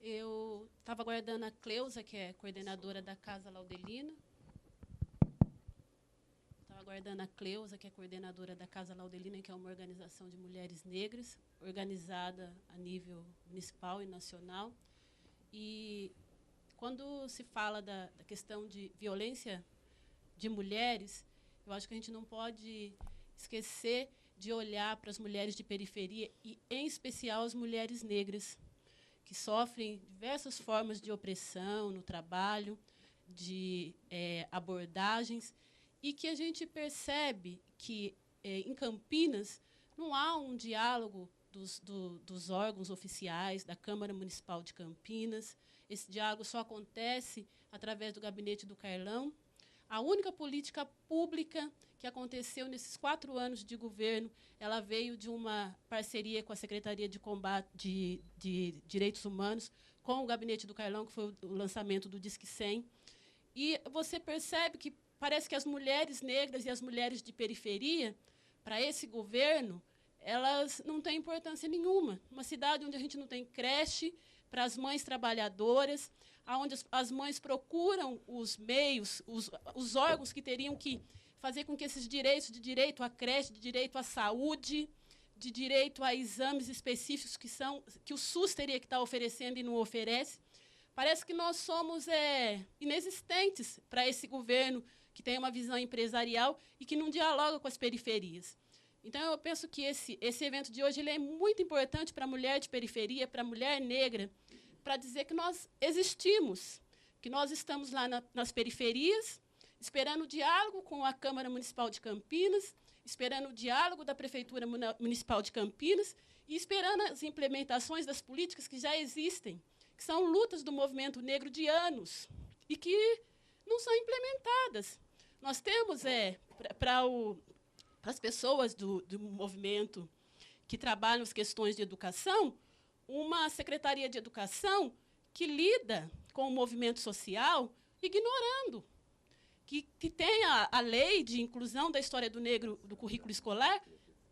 Eu estava aguardando a Cleusa, que é coordenadora da Casa Laudelina. Estava aguardando a Cleusa, que é coordenadora da Casa Laudelina, que é uma organização de mulheres negras, organizada a nível municipal e nacional. E quando se fala da questão de violência de mulheres, eu acho que a gente não pode esquecer de olhar para as mulheres de periferia e, em especial, as mulheres negras, que sofrem diversas formas de opressão no trabalho, de abordagens, e que a gente percebe que, em Campinas, não há um diálogo dos órgãos oficiais, da Câmara Municipal de Campinas. Esse diálogo só acontece através do gabinete do Carlão. A única política pública que aconteceu nesses 4 anos de governo, ela veio de uma parceria com a Secretaria de Combate de Direitos Humanos, com o gabinete do Carlão, que foi o lançamento do Disque 100. E você percebe que parece que as mulheres negras e as mulheres de periferia, para esse governo, elas não têm importância nenhuma. Uma cidade onde a gente não tem creche para as mães trabalhadoras, onde as mães procuram os meios, os órgãos que teriam que fazer com que esses direitos, de direito à creche, de direito à saúde, de direito a exames específicos que o SUS teria que estar oferecendo e não oferece. Parece que nós somos inexistentes para esse governo que tem uma visão empresarial e que não dialoga com as periferias. Então, eu penso que esse evento de hoje ele é muito importante para a mulher de periferia, para a mulher negra, para dizer que nós existimos, que nós estamos lá nas periferias, esperando o diálogo com a Câmara Municipal de Campinas, esperando o diálogo da Prefeitura Municipal de Campinas e esperando as implementações das políticas que já existem, que são lutas do movimento negro de anos e que não são implementadas. Nós temos, para as pessoas do movimento que trabalham as questões de educação, uma Secretaria de Educação que lida com o movimento social ignorando que tem a lei de inclusão da história do negro do currículo escolar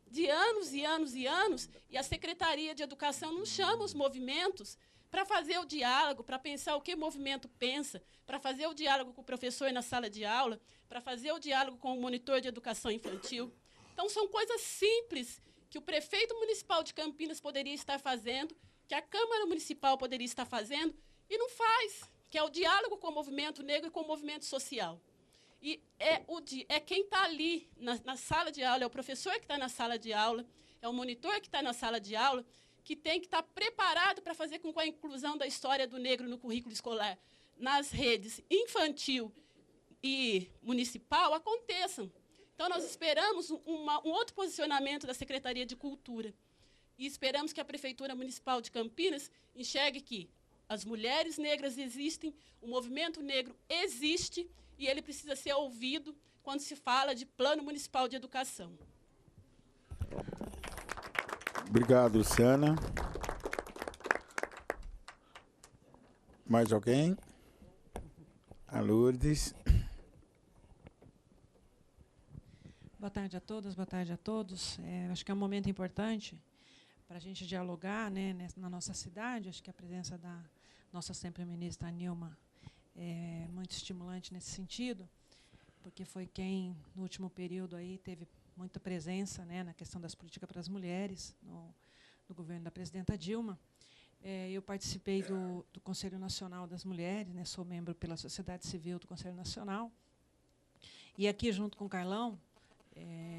de anos e anos e anos, e a Secretaria de Educação não chama os movimentos para fazer o diálogo, para pensar o que o movimento pensa, para fazer o diálogo com o professor na sala de aula, para fazer o diálogo com o monitor de educação infantil. Então, são coisas simples que o prefeito municipal de Campinas poderia estar fazendo, que a Câmara Municipal poderia estar fazendo, e não faz, que é o diálogo com o movimento negro e com o movimento social. E quem está ali na sala de aula, é o professor que está na sala de aula, é o monitor que está na sala de aula, que tem que estar preparado para fazer com que a inclusão da história do negro no currículo escolar, nas redes infantil e municipal, aconteçam. Então, nós esperamos um outro posicionamento da Secretaria de Cultura. E esperamos que a Prefeitura Municipal de Campinas enxergue que as mulheres negras existem, o movimento negro existe, e ele precisa ser ouvido quando se fala de Plano Municipal de Educação. Obrigado, Luciana. Mais alguém? A Lourdes. Boa tarde a todas, boa tarde a todos. Acho que é um momento importante para a gente dialogar, né, na nossa cidade. Acho que a presença da nossa sempre ministra Nilma é muito estimulante nesse sentido, porque foi quem, no último período, aí, teve muita presença, né, na questão das políticas para as mulheres, no governo da presidenta Dilma. Eu participei do Conselho Nacional das Mulheres, né, sou membro pela sociedade civil do Conselho Nacional. E aqui, junto com o Carlão,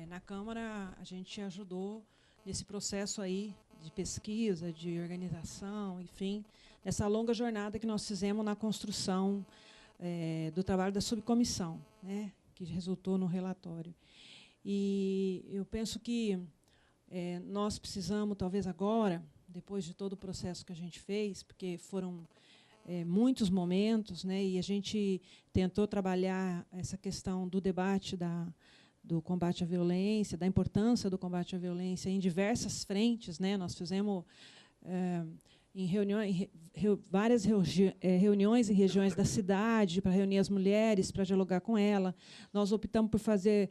na Câmara, a gente ajudou nesse processo aí de pesquisa, de organização, enfim, nessa longa jornada que nós fizemos na construção do trabalho da subcomissão, né, que resultou no relatório. E eu penso que nós precisamos, talvez agora, depois de todo o processo que a gente fez, porque foram muitos momentos, né, e a gente tentou trabalhar essa questão do debate do combate à violência, da importância do combate à violência em diversas frentes, né. Nós fizemos várias reuniões em regiões da cidade para reunir as mulheres, para dialogar com ela. Nós optamos por fazer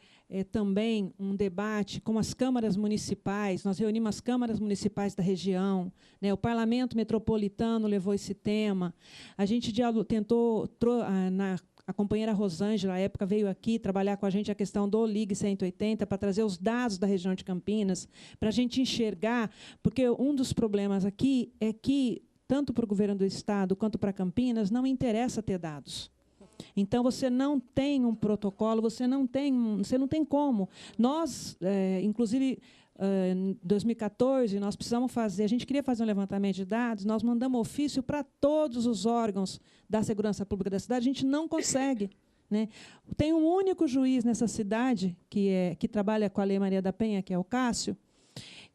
também um debate com as câmaras municipais. Nós reunimos as câmaras municipais da região, né? O Parlamento Metropolitano levou esse tema. A gente tentou, a companheira Rosângela, à época, veio aqui trabalhar com a gente a questão do Ligue 180 para trazer os dados da região de Campinas, para a gente enxergar, porque um dos problemas aqui é que, tanto para o governo do Estado quanto para Campinas, não interessa ter dados. Então, você não tem um protocolo, você não tem como. Nós, inclusive, em 2014, nós precisamos fazer, a gente queria fazer um levantamento de dados, nós mandamos ofício para todos os órgãos da segurança pública da cidade, a gente não consegue, né? Tem um único juiz nessa cidade, que trabalha com a Lei Maria da Penha, que é o Cássio,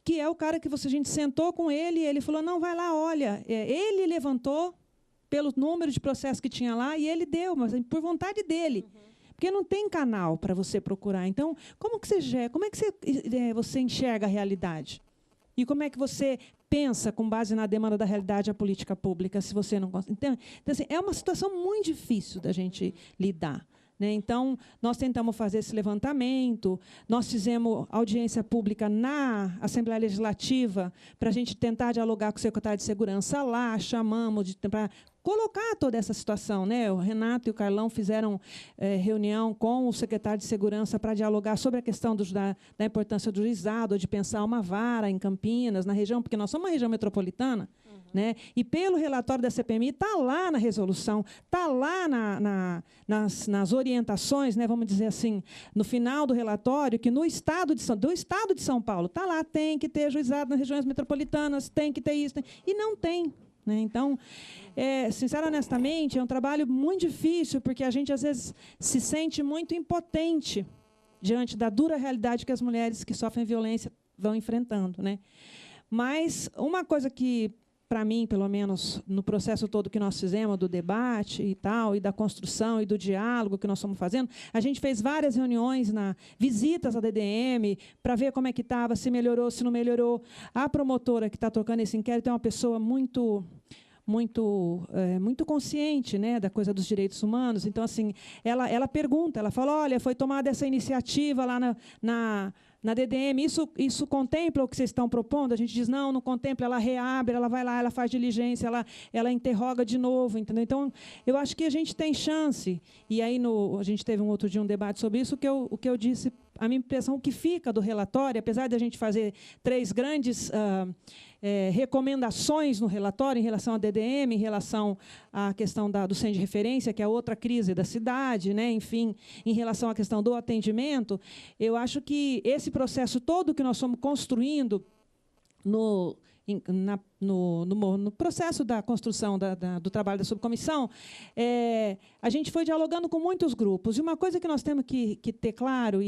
que é o cara que a gente sentou com ele e ele falou, não, vai lá, olha, ele levantou pelo número de processos que tinha lá e ele deu, mas por vontade dele. Porque não tem canal para você procurar. Então, como que você enxerga a realidade? E como é que você pensa, com base na demanda da realidade, a política pública, se você não consegue? Então, assim, é uma situação muito difícil da gente lidar, né? Então, nós tentamos fazer esse levantamento, nós fizemos audiência pública na Assembleia Legislativa para a gente tentar dialogar com o secretário de Segurança lá, chamamos para colocar toda essa situação, né? O Renato e o Carlão fizeram reunião com o secretário de Segurança para dialogar sobre a questão da importância do juizado, de pensar uma vara em Campinas, na região, porque nós somos uma região metropolitana, né? E pelo relatório da CPMI, está lá na resolução, está lá nas orientações, né, vamos dizer assim, no final do relatório, que no estado de São Paulo, está lá, tem que ter juizado nas regiões metropolitanas, tem que ter isso, e não tem. Né? Então, sinceramente, honestamente, é um trabalho muito difícil, porque a gente, às vezes, se sente muito impotente diante da dura realidade que as mulheres que sofrem violência vão enfrentando. Né? Mas uma coisa que, para mim, pelo menos, no processo todo que nós fizemos, do debate e tal, e da construção e do diálogo que nós estamos fazendo, a gente fez várias reuniões, visitas à DDM, para ver como é que estava, se melhorou, se não melhorou. A promotora que está tocando esse inquérito é uma pessoa muito consciente, né, da coisa dos direitos humanos. Então, assim, ela pergunta, ela fala, olha, foi tomada essa iniciativa lá na DDM, isso contempla o que vocês estão propondo? A gente diz, não contempla, ela reabre, ela vai lá, ela faz diligência, ela interroga de novo, entendeu? Então, eu acho que a gente tem chance. E aí, a gente teve outro dia um debate sobre isso, o que eu disse, a minha impressão que fica do relatório, apesar de a gente fazer 3 grandes recomendações no relatório em relação à DDM, em relação à questão do centro de referência, que é outra crise da cidade, né? Enfim, em relação à questão do atendimento, eu acho que esse processo todo que nós estamos construindo no processo da construção do trabalho da subcomissão, a gente foi dialogando com muitos grupos. E uma coisa que nós temos que ter claro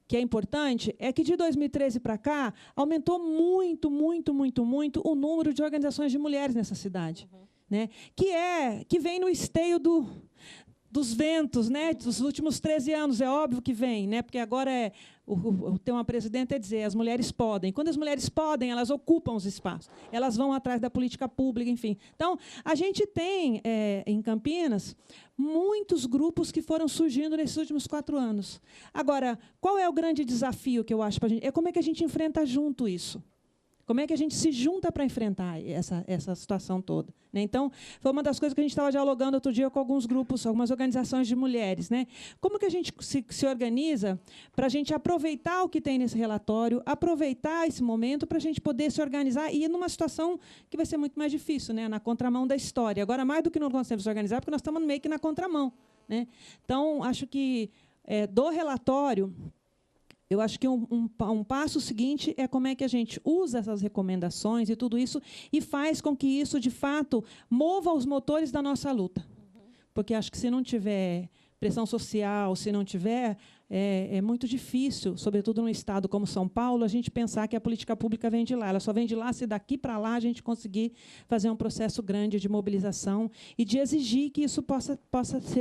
que é importante é que, de 2013 para cá, aumentou muito o número de organizações de mulheres nessa cidade, né? Que vem no esteio dos ventos, né, dos últimos 13 anos, é óbvio que vem, né, porque agora ter uma presidenta é dizer, as mulheres podem. Quando as mulheres podem, elas ocupam os espaços, elas vão atrás da política pública, enfim. Então, a gente tem, em Campinas, muitos grupos que foram surgindo nesses últimos 4 anos. Agora, qual é o grande desafio que eu acho para a gente? É como é que a gente enfrenta junto isso. Como é que a gente se junta para enfrentar essa situação toda? Né? Então, foi uma das coisas que a gente estava dialogando outro dia com alguns grupos, algumas organizações de mulheres. Né? Como que a gente se organiza para a gente aproveitar o que tem nesse relatório, aproveitar esse momento para a gente poder se organizar e ir numa situação que vai ser muito mais difícil, né? Na contramão da história. Agora, mais do que não conseguimos se organizar, porque nós estamos meio que na contramão. Né? Então, acho que do relatório... Eu acho que um passo seguinte é como é que a gente usa essas recomendações e tudo isso e faz com que isso, de fato, mova os motores da nossa luta. Porque acho que se não tiver pressão social, se não tiver, é muito difícil, sobretudo num estado como São Paulo, a gente pensar que a política pública vem de lá. Ela só vem de lá se daqui para lá a gente conseguir fazer um processo grande de mobilização e de exigir que isso possa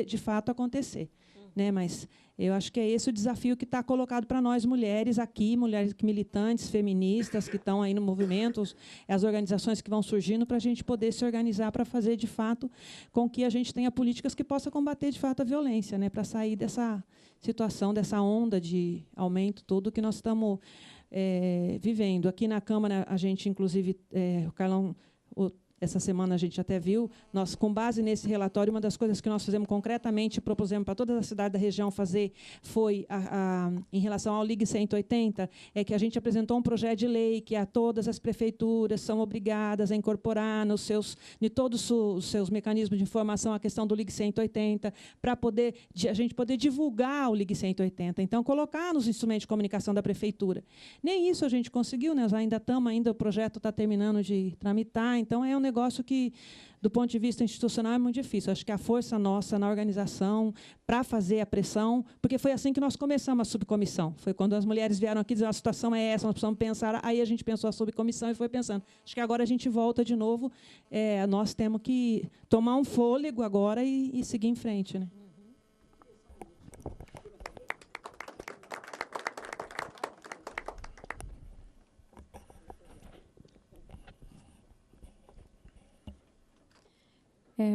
de fato, acontecer. Né? Mas eu acho que é esse o desafio que está colocado para nós, mulheres aqui, mulheres militantes, feministas, que estão aí no movimento, as organizações que vão surgindo, para a gente poder se organizar para fazer, de fato, com que a gente tenha políticas que possam combater, de fato, a violência, né? Para sair dessa situação, dessa onda de aumento, tudo que nós estamos vivendo. Aqui na Câmara, a gente, inclusive, o Carlão... Essa semana a gente até viu, nós, com base nesse relatório, uma das coisas que nós fizemos concretamente, propusemos para toda a cidade da região fazer, foi, em relação ao Ligue 180, é que a gente apresentou um projeto de lei que todas as prefeituras são obrigadas a incorporar em todos os seus mecanismos de informação a questão do Ligue 180, para a gente poder divulgar o Ligue 180. Então, colocar nos instrumentos de comunicação da prefeitura. Nem isso a gente conseguiu, né? Nós ainda o projeto está terminando de tramitar, então é um negócio que, do ponto de vista institucional, é muito difícil. Acho que a força nossa na organização para fazer a pressão, porque foi assim que nós começamos a subcomissão. Foi quando as mulheres vieram aqui dizer a situação é essa, nós precisamos pensar. Aí a gente pensou a subcomissão e foi pensando. Acho que agora a gente volta de novo. Nós temos que tomar um fôlego agora e seguir em frente. Né?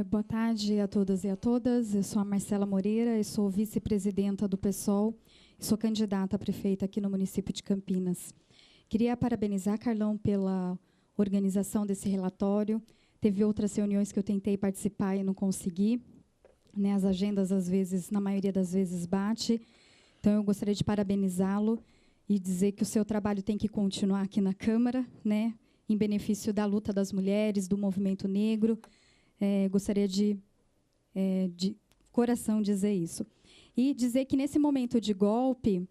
Boa tarde a todas e a todas. Eu sou a Marcela Moreira, eu sou vice-presidenta do PSOL e sou candidata a prefeita aqui no município de Campinas. Queria parabenizar, Carlão, pela organização desse relatório. Teve outras reuniões que eu tentei participar e não consegui. Né, as agendas, às vezes, na maioria das vezes, bate. Então, eu gostaria de parabenizá-lo e dizer que o seu trabalho tem que continuar aqui na Câmara, né, em benefício da luta das mulheres, do movimento negro. Gostaria de coração dizer isso. E dizer que, nesse momento de golpe,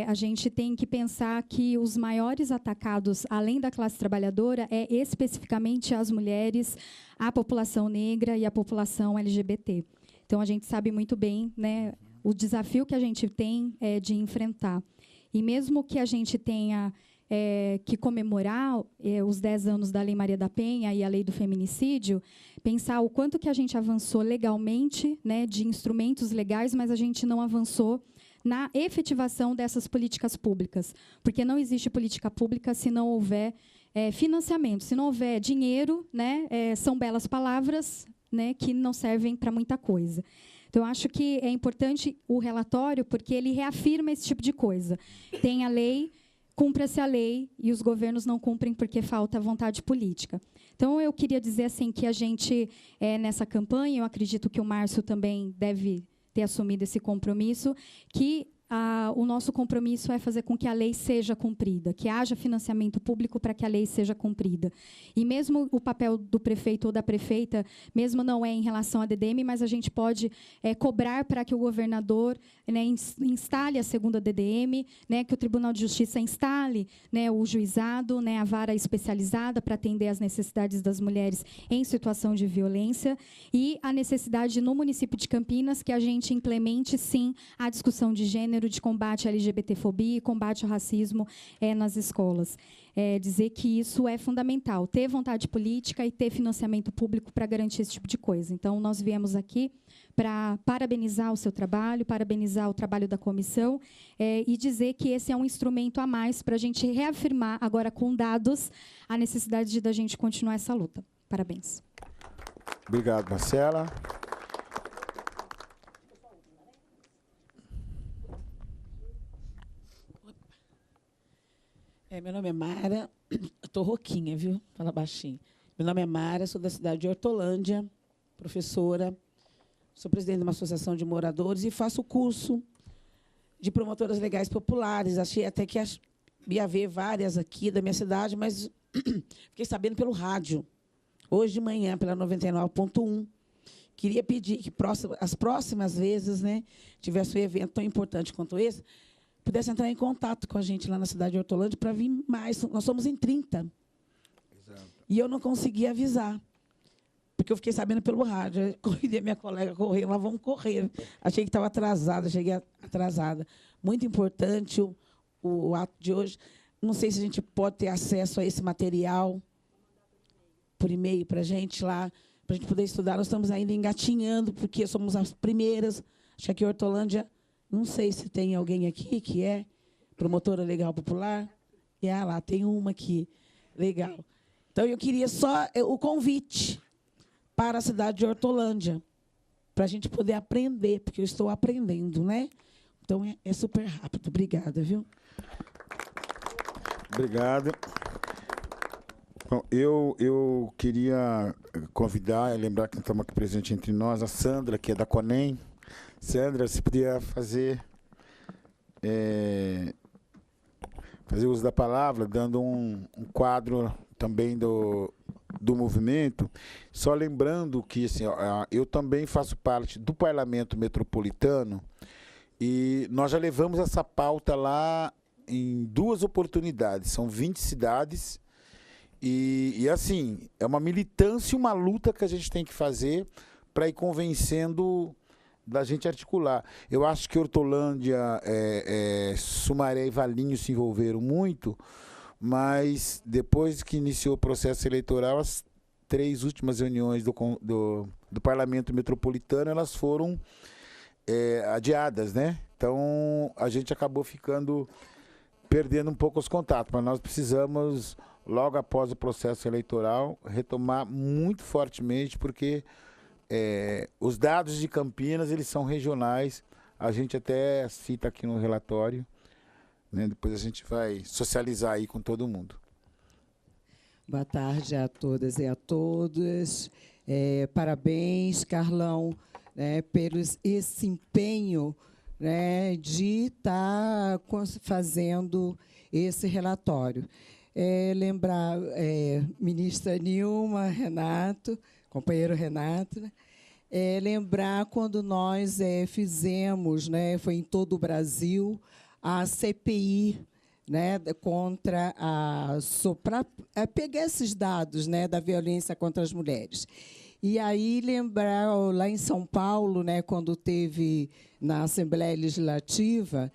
a gente tem que pensar que os maiores atacados, além da classe trabalhadora, especificamente as mulheres, a população negra e a população LGBT. Então, a gente sabe muito bem, né, o desafio que a gente tem de enfrentar. E mesmo que a gente tenha que comemorar os 10 anos da Lei Maria da Penha e a Lei do Feminicídio, pensar o quanto que a gente avançou legalmente, né, de instrumentos legais, mas a gente não avançou na efetivação dessas políticas públicas. Porque não existe política pública se não houver financiamento, se não houver dinheiro, né, são belas palavras, né, que não servem para muita coisa. Então, acho que é importante o relatório, porque ele reafirma esse tipo de coisa. Tem a lei, cumpra-se a lei, e os governos não cumprem porque falta vontade política. Então, eu queria dizer assim, que a gente, nessa campanha, eu acredito que o Márcio também deve ter assumido esse compromisso, que o nosso compromisso é fazer com que a lei seja cumprida, que haja financiamento público para que a lei seja cumprida. E mesmo o papel do prefeito ou da prefeita, mesmo não é em relação à DDM, mas a gente pode cobrar para que o governador, né, instale a segunda DDM, né, que o Tribunal de Justiça instale, né, o juizado, né, a vara especializada para atender às necessidades das mulheres em situação de violência, e a necessidade no município de Campinas que a gente implemente, sim, a discussão de gênero gênero, de combate à LGBTfobia e combate ao racismo nas escolas. Dizer que isso é fundamental, ter vontade política e ter financiamento público para garantir esse tipo de coisa. Então, nós viemos aqui para parabenizar o seu trabalho, parabenizar o trabalho da comissão e dizer que esse é um instrumento a mais para a gente reafirmar, agora com dados, a necessidade da gente continuar essa luta. Parabéns. Obrigado, Marcela. Meu nome é Mara, estou rouquinha, viu? Fala baixinho. Meu nome é Mara, sou da cidade de Hortolândia, professora, sou presidente de uma associação de moradores e faço curso de promotoras legais populares. Achei até que ia haver várias aqui da minha cidade, mas fiquei sabendo pelo rádio, hoje de manhã, pela 99.1. Queria pedir que as próximas vezes, né, tivesse um evento tão importante quanto esse, pudesse entrar em contato com a gente lá na cidade de Hortolândia para vir mais. Nós somos em 30. Exato. E eu não consegui avisar, porque eu fiquei sabendo pelo rádio. Eu corri, minha colega correu, nós vamos correr. Achei que estava atrasada, cheguei atrasada. Muito importante o ato de hoje. Não sei se a gente pode ter acesso a esse material por e-mail para a gente lá, para a gente poder estudar. Nós estamos ainda engatinhando, porque somos as primeiras. Acho que aqui em Hortolândia, não sei se tem alguém aqui que é promotora legal popular. Lá, tem uma aqui. Legal. Então, eu queria só o convite para a cidade de Hortolândia, para a gente poder aprender, porque eu estou aprendendo, né? Então, é super rápido. Obrigada, viu? Obrigado. Bom, eu queria convidar e lembrar que estamos aqui presente entre nós, a Sandra, que é da CONEM. Sandra, se podia fazer uso da palavra, dando um quadro também do movimento, só lembrando que assim, eu também faço parte do Parlamento Metropolitano e nós já levamos essa pauta lá em 2 oportunidades, são 20 cidades e assim, é uma militância e uma luta que a gente tem que fazer para ir convencendo da gente articular. Eu acho que Hortolândia, Sumaré e Valinhos se envolveram muito, mas depois que iniciou o processo eleitoral, as 3 últimas reuniões do Parlamento Metropolitano, elas foram adiadas, né? Então, a gente acabou perdendo um pouco os contatos, mas nós precisamos, logo após o processo eleitoral, retomar muito fortemente, porque os dados de Campinas, eles são regionais, a gente até cita aqui no relatório, né? Depois a gente vai socializar aí com todo mundo. Boa tarde a todas e a todos. Parabéns, Carlão, né, pelo esse empenho, né, de estar fazendo esse relatório. Lembrar, ministra Nilma, Renato, companheiro Renato, né? Lembrar quando nós fizemos, né, foi em todo o Brasil, a CPI, né, contra para pegar esses dados, né, da violência contra as mulheres. E aí lembrar lá em São Paulo, né, quando teve na Assembleia Legislativa,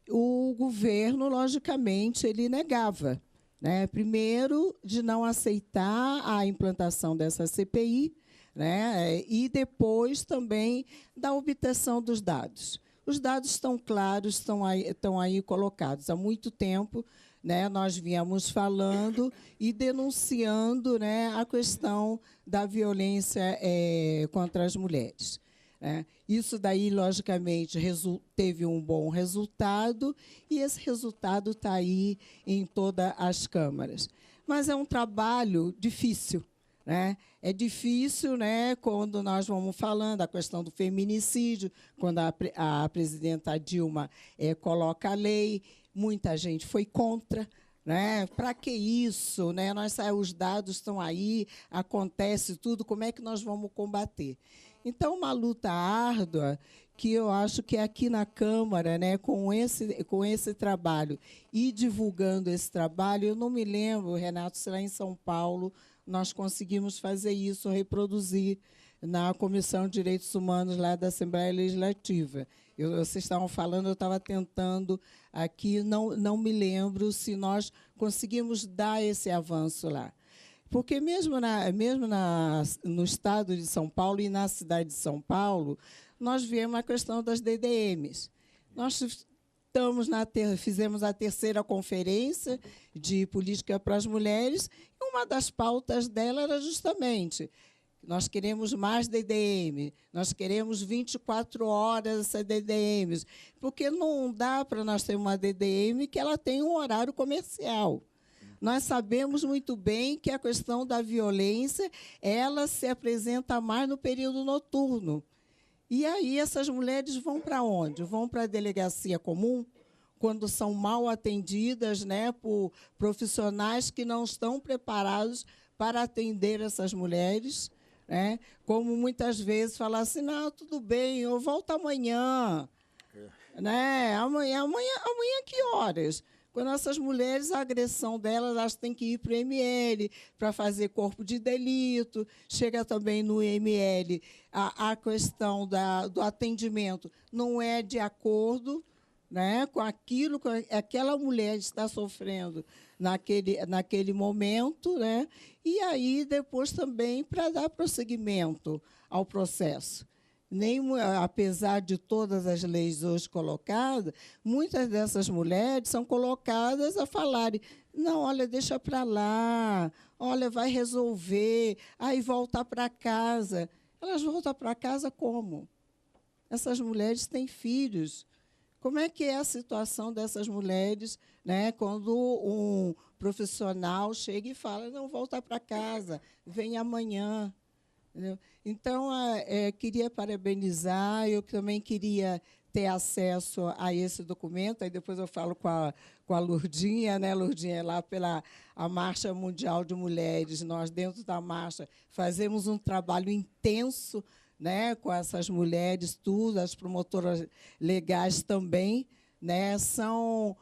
o governo, logicamente, ele negava, né, primeiro, de não aceitar a implantação dessa CPI, né, e depois também da obtenção dos dados. Os dados estão claros, estão aí colocados. Há muito tempo, né, nós viemos falando e denunciando, né, a questão da violência contra as mulheres. Né. Isso daí, logicamente, teve um bom resultado, e esse resultado está aí em todas as câmaras. Mas é um trabalho difícil. Né? É difícil, né, quando nós vamos falando a questão do feminicídio, quando a presidenta Dilma coloca a lei, muita gente foi contra. Né? Para que isso? Né? Os dados estão aí, acontece tudo, como é que nós vamos combater? Então, uma luta árdua, que eu acho que aqui na Câmara, né, com esse trabalho e divulgando esse trabalho, eu não me lembro, Renato, se lá em São Paulo nós conseguimos fazer isso, reproduzir, na Comissão de Direitos Humanos lá da Assembleia Legislativa. Vocês estavam falando, eu estava tentando aqui, não me lembro se nós conseguimos dar esse avanço lá. Porque mesmo no estado de São Paulo e na cidade de São Paulo, nós vemos a questão das DDMs. Nós fizemos a terceira conferência de política para as mulheres, e uma das pautas dela era justamente: nós queremos mais DDM, nós queremos 24 horas essa DDM, porque não dá para nós ter uma DDM que ela tenha um horário comercial. Nós sabemos muito bem que a questão da violência, ela se apresenta mais no período noturno. E aí essas mulheres vão para onde? Vão para a delegacia comum, quando são mal atendidas, né, por profissionais que não estão preparados para atender essas mulheres, né? Como muitas vezes falar assim: não, tudo bem, eu volto amanhã. Né? Amanhã que horas? Quando essas mulheres, a agressão delas, elas têm que ir para o ML para fazer corpo de delito. Chega também no ML a questão do atendimento não é de acordo, né, com aquilo que aquela mulher está sofrendo naquele momento, né? E aí depois também para dar prosseguimento ao processo. Apesar de todas as leis hoje colocadas, muitas dessas mulheres são colocadas a falarem: não, olha, deixa para lá, olha, vai resolver, aí voltar para casa. Elas voltam para casa como? Essas mulheres têm filhos. Como é que é a situação dessas mulheres, né, quando um profissional chega e fala: não, volta para casa, vem amanhã? Entendeu? Então, queria parabenizar, eu também queria ter acesso a esse documento, aí depois eu falo com a Lourdinha, né? Lourdinha é lá pela a Marcha Mundial de Mulheres. Nós, dentro da marcha, fazemos um trabalho intenso, né, com essas mulheres, tudo, as promotoras legais também, né? São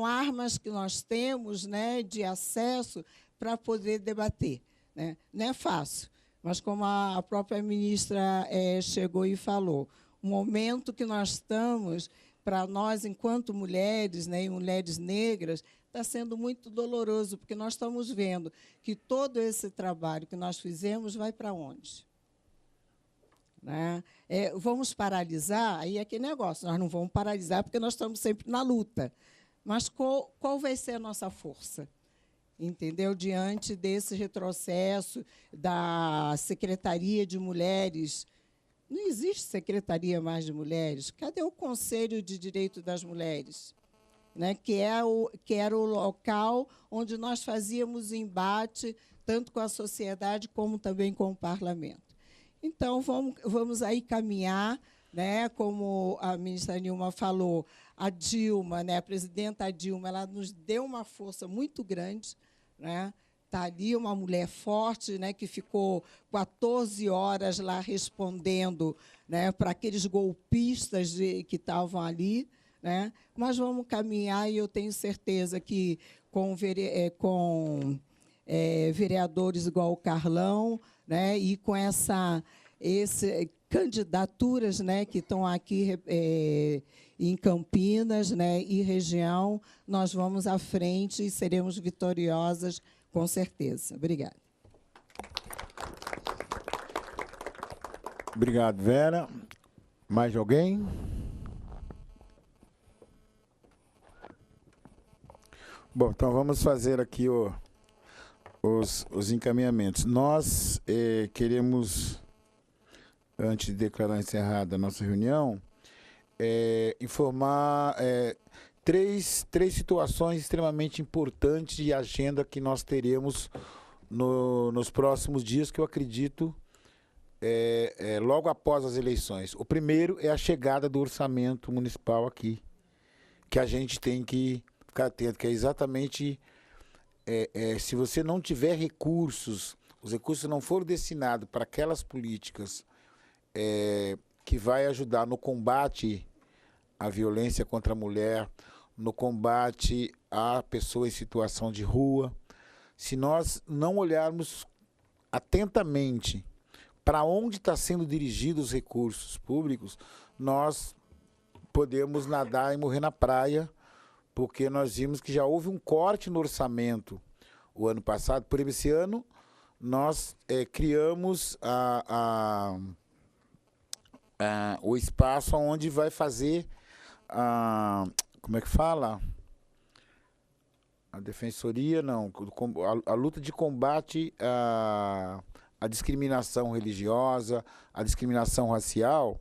armas que nós temos, né, de acesso para poder debater, né? Não é fácil. Mas, como a própria ministra chegou e falou, o momento que nós estamos, para nós, enquanto mulheres, né, e mulheres negras, está sendo muito doloroso, porque nós estamos vendo que todo esse trabalho que nós fizemos vai para onde? Né? Vamos paralisar? Aí é aquele negócio, nós não vamos paralisar porque nós estamos sempre na luta. Mas qual vai ser a nossa força? Entendeu? Diante desse retrocesso da Secretaria de Mulheres. Não existe Secretaria mais de Mulheres. Cadê o Conselho de Direito das Mulheres? Né? Que era o local onde nós fazíamos embate, tanto com a sociedade como também com o parlamento. Então, vamos aí caminhar, né? Como a ministra Nilma falou, a Dilma, né, a presidenta Dilma, ela nos deu uma força muito grande. Né? Está ali uma mulher forte, né, que ficou 14 horas lá respondendo, né, para aqueles golpistas que estavam ali. Né? Mas vamos caminhar, e eu tenho certeza que com vereadores igual o Carlão, né, e com candidaturas, né, que estão aqui em Campinas, né, e região, nós vamos à frente e seremos vitoriosas, com certeza. Obrigada. Obrigado, Vera. Mais alguém? Bom, então vamos fazer aqui os encaminhamentos. Nós queremos, antes de declarar encerrada a nossa reunião, informar três situações extremamente importantes de agenda que nós teremos nos próximos dias, que eu acredito logo após as eleições. O primeiro é a chegada do orçamento municipal aqui, que a gente tem que ficar atento, que é exatamente se você não tiver recursos, os recursos não foram destinados para aquelas políticas que vai ajudar no combate à violência contra a mulher, no combate à pessoa em situação de rua, se nós não olharmos atentamente para onde está sendo dirigidos os recursos públicos, nós podemos nadar e morrer na praia, porque nós vimos que já houve um corte no orçamento o ano passado. Por exemplo, esse ano, nós criamos o espaço onde vai fazer como é que fala? A defensoria, não, a luta de combate à discriminação religiosa, à discriminação racial,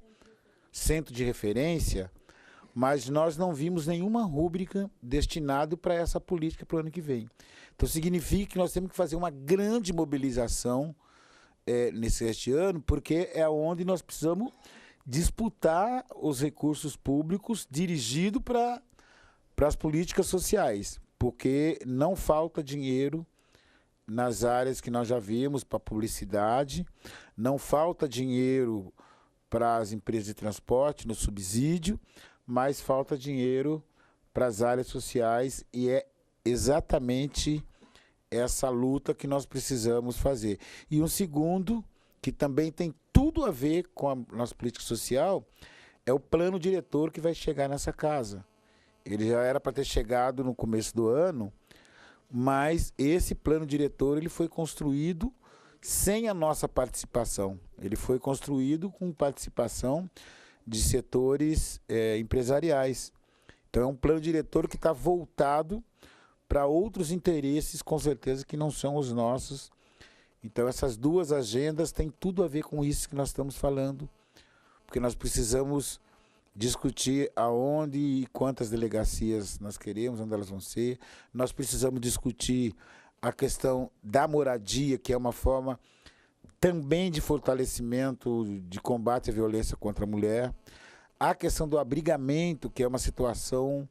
centro de referência, mas nós não vimos nenhuma rúbrica destinada para essa política para o ano que vem. Então, significa que nós temos que fazer uma grande mobilização nesse ano, porque é onde nós precisamos disputar os recursos públicos dirigidos para as políticas sociais, porque não falta dinheiro nas áreas que nós já vimos para publicidade, não falta dinheiro para as empresas de transporte, no subsídio, mas falta dinheiro para as áreas sociais, e é exatamente essa luta que nós precisamos fazer. E um segundo, que também tem tudo a ver com a nossa política social, é o plano diretor que vai chegar nessa casa. Ele já era para ter chegado no começo do ano, mas esse plano diretor ele foi construído sem a nossa participação. Ele foi construído com participação de setores empresariais. Então, é um plano diretor que está voltado para outros interesses, com certeza, que não são os nossos. Então, essas duas agendas têm tudo a ver com isso que nós estamos falando, porque nós precisamos discutir aonde e quantas delegacias nós queremos, onde elas vão ser. Nós precisamos discutir a questão da moradia, que é uma forma também de fortalecimento, de combate à violência contra a mulher. A questão do abrigamento, que é uma situação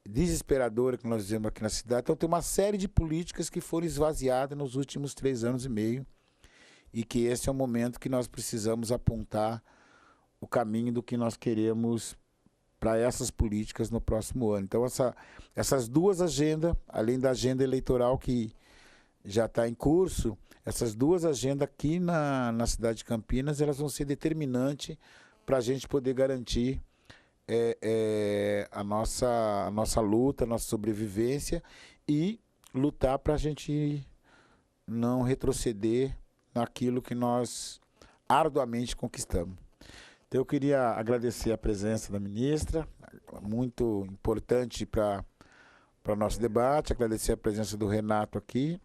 desesperadora que nós vivemos aqui na cidade. Então, tem uma série de políticas que foram esvaziadas nos últimos 3 anos e meio, e que esse é o momento que nós precisamos apontar o caminho do que nós queremos para essas políticas no próximo ano. Então, essas duas agendas, além da agenda eleitoral que já está em curso, essas duas agendas aqui na cidade de Campinas, elas vão ser determinantes para a gente poder garantir a nossa luta, a nossa sobrevivência, e lutar para a gente não retroceder naquilo que nós arduamente conquistamos. Então, eu queria agradecer a presença da ministra, muito importante para o nosso debate, agradecer a presença do Renato aqui,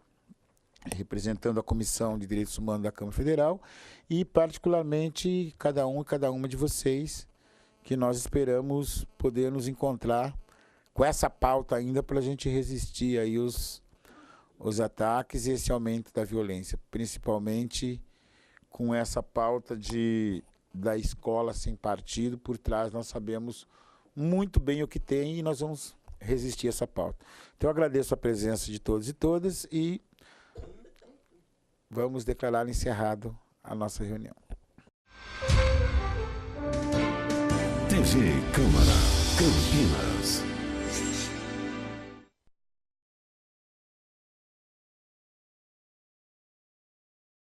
representando a Comissão de Direitos Humanos da Câmara Federal, e particularmente cada um e cada uma de vocês, que nós esperamos poder nos encontrar com essa pauta ainda para a gente resistir aí os ataques e esse aumento da violência, principalmente com essa pauta da escola sem partido por trás. Nós sabemos muito bem o que tem e nós vamos resistir a essa pauta. Então, eu agradeço a presença de todos e todas e vamos declarar encerrado a nossa reunião. TV Câmara Campinas.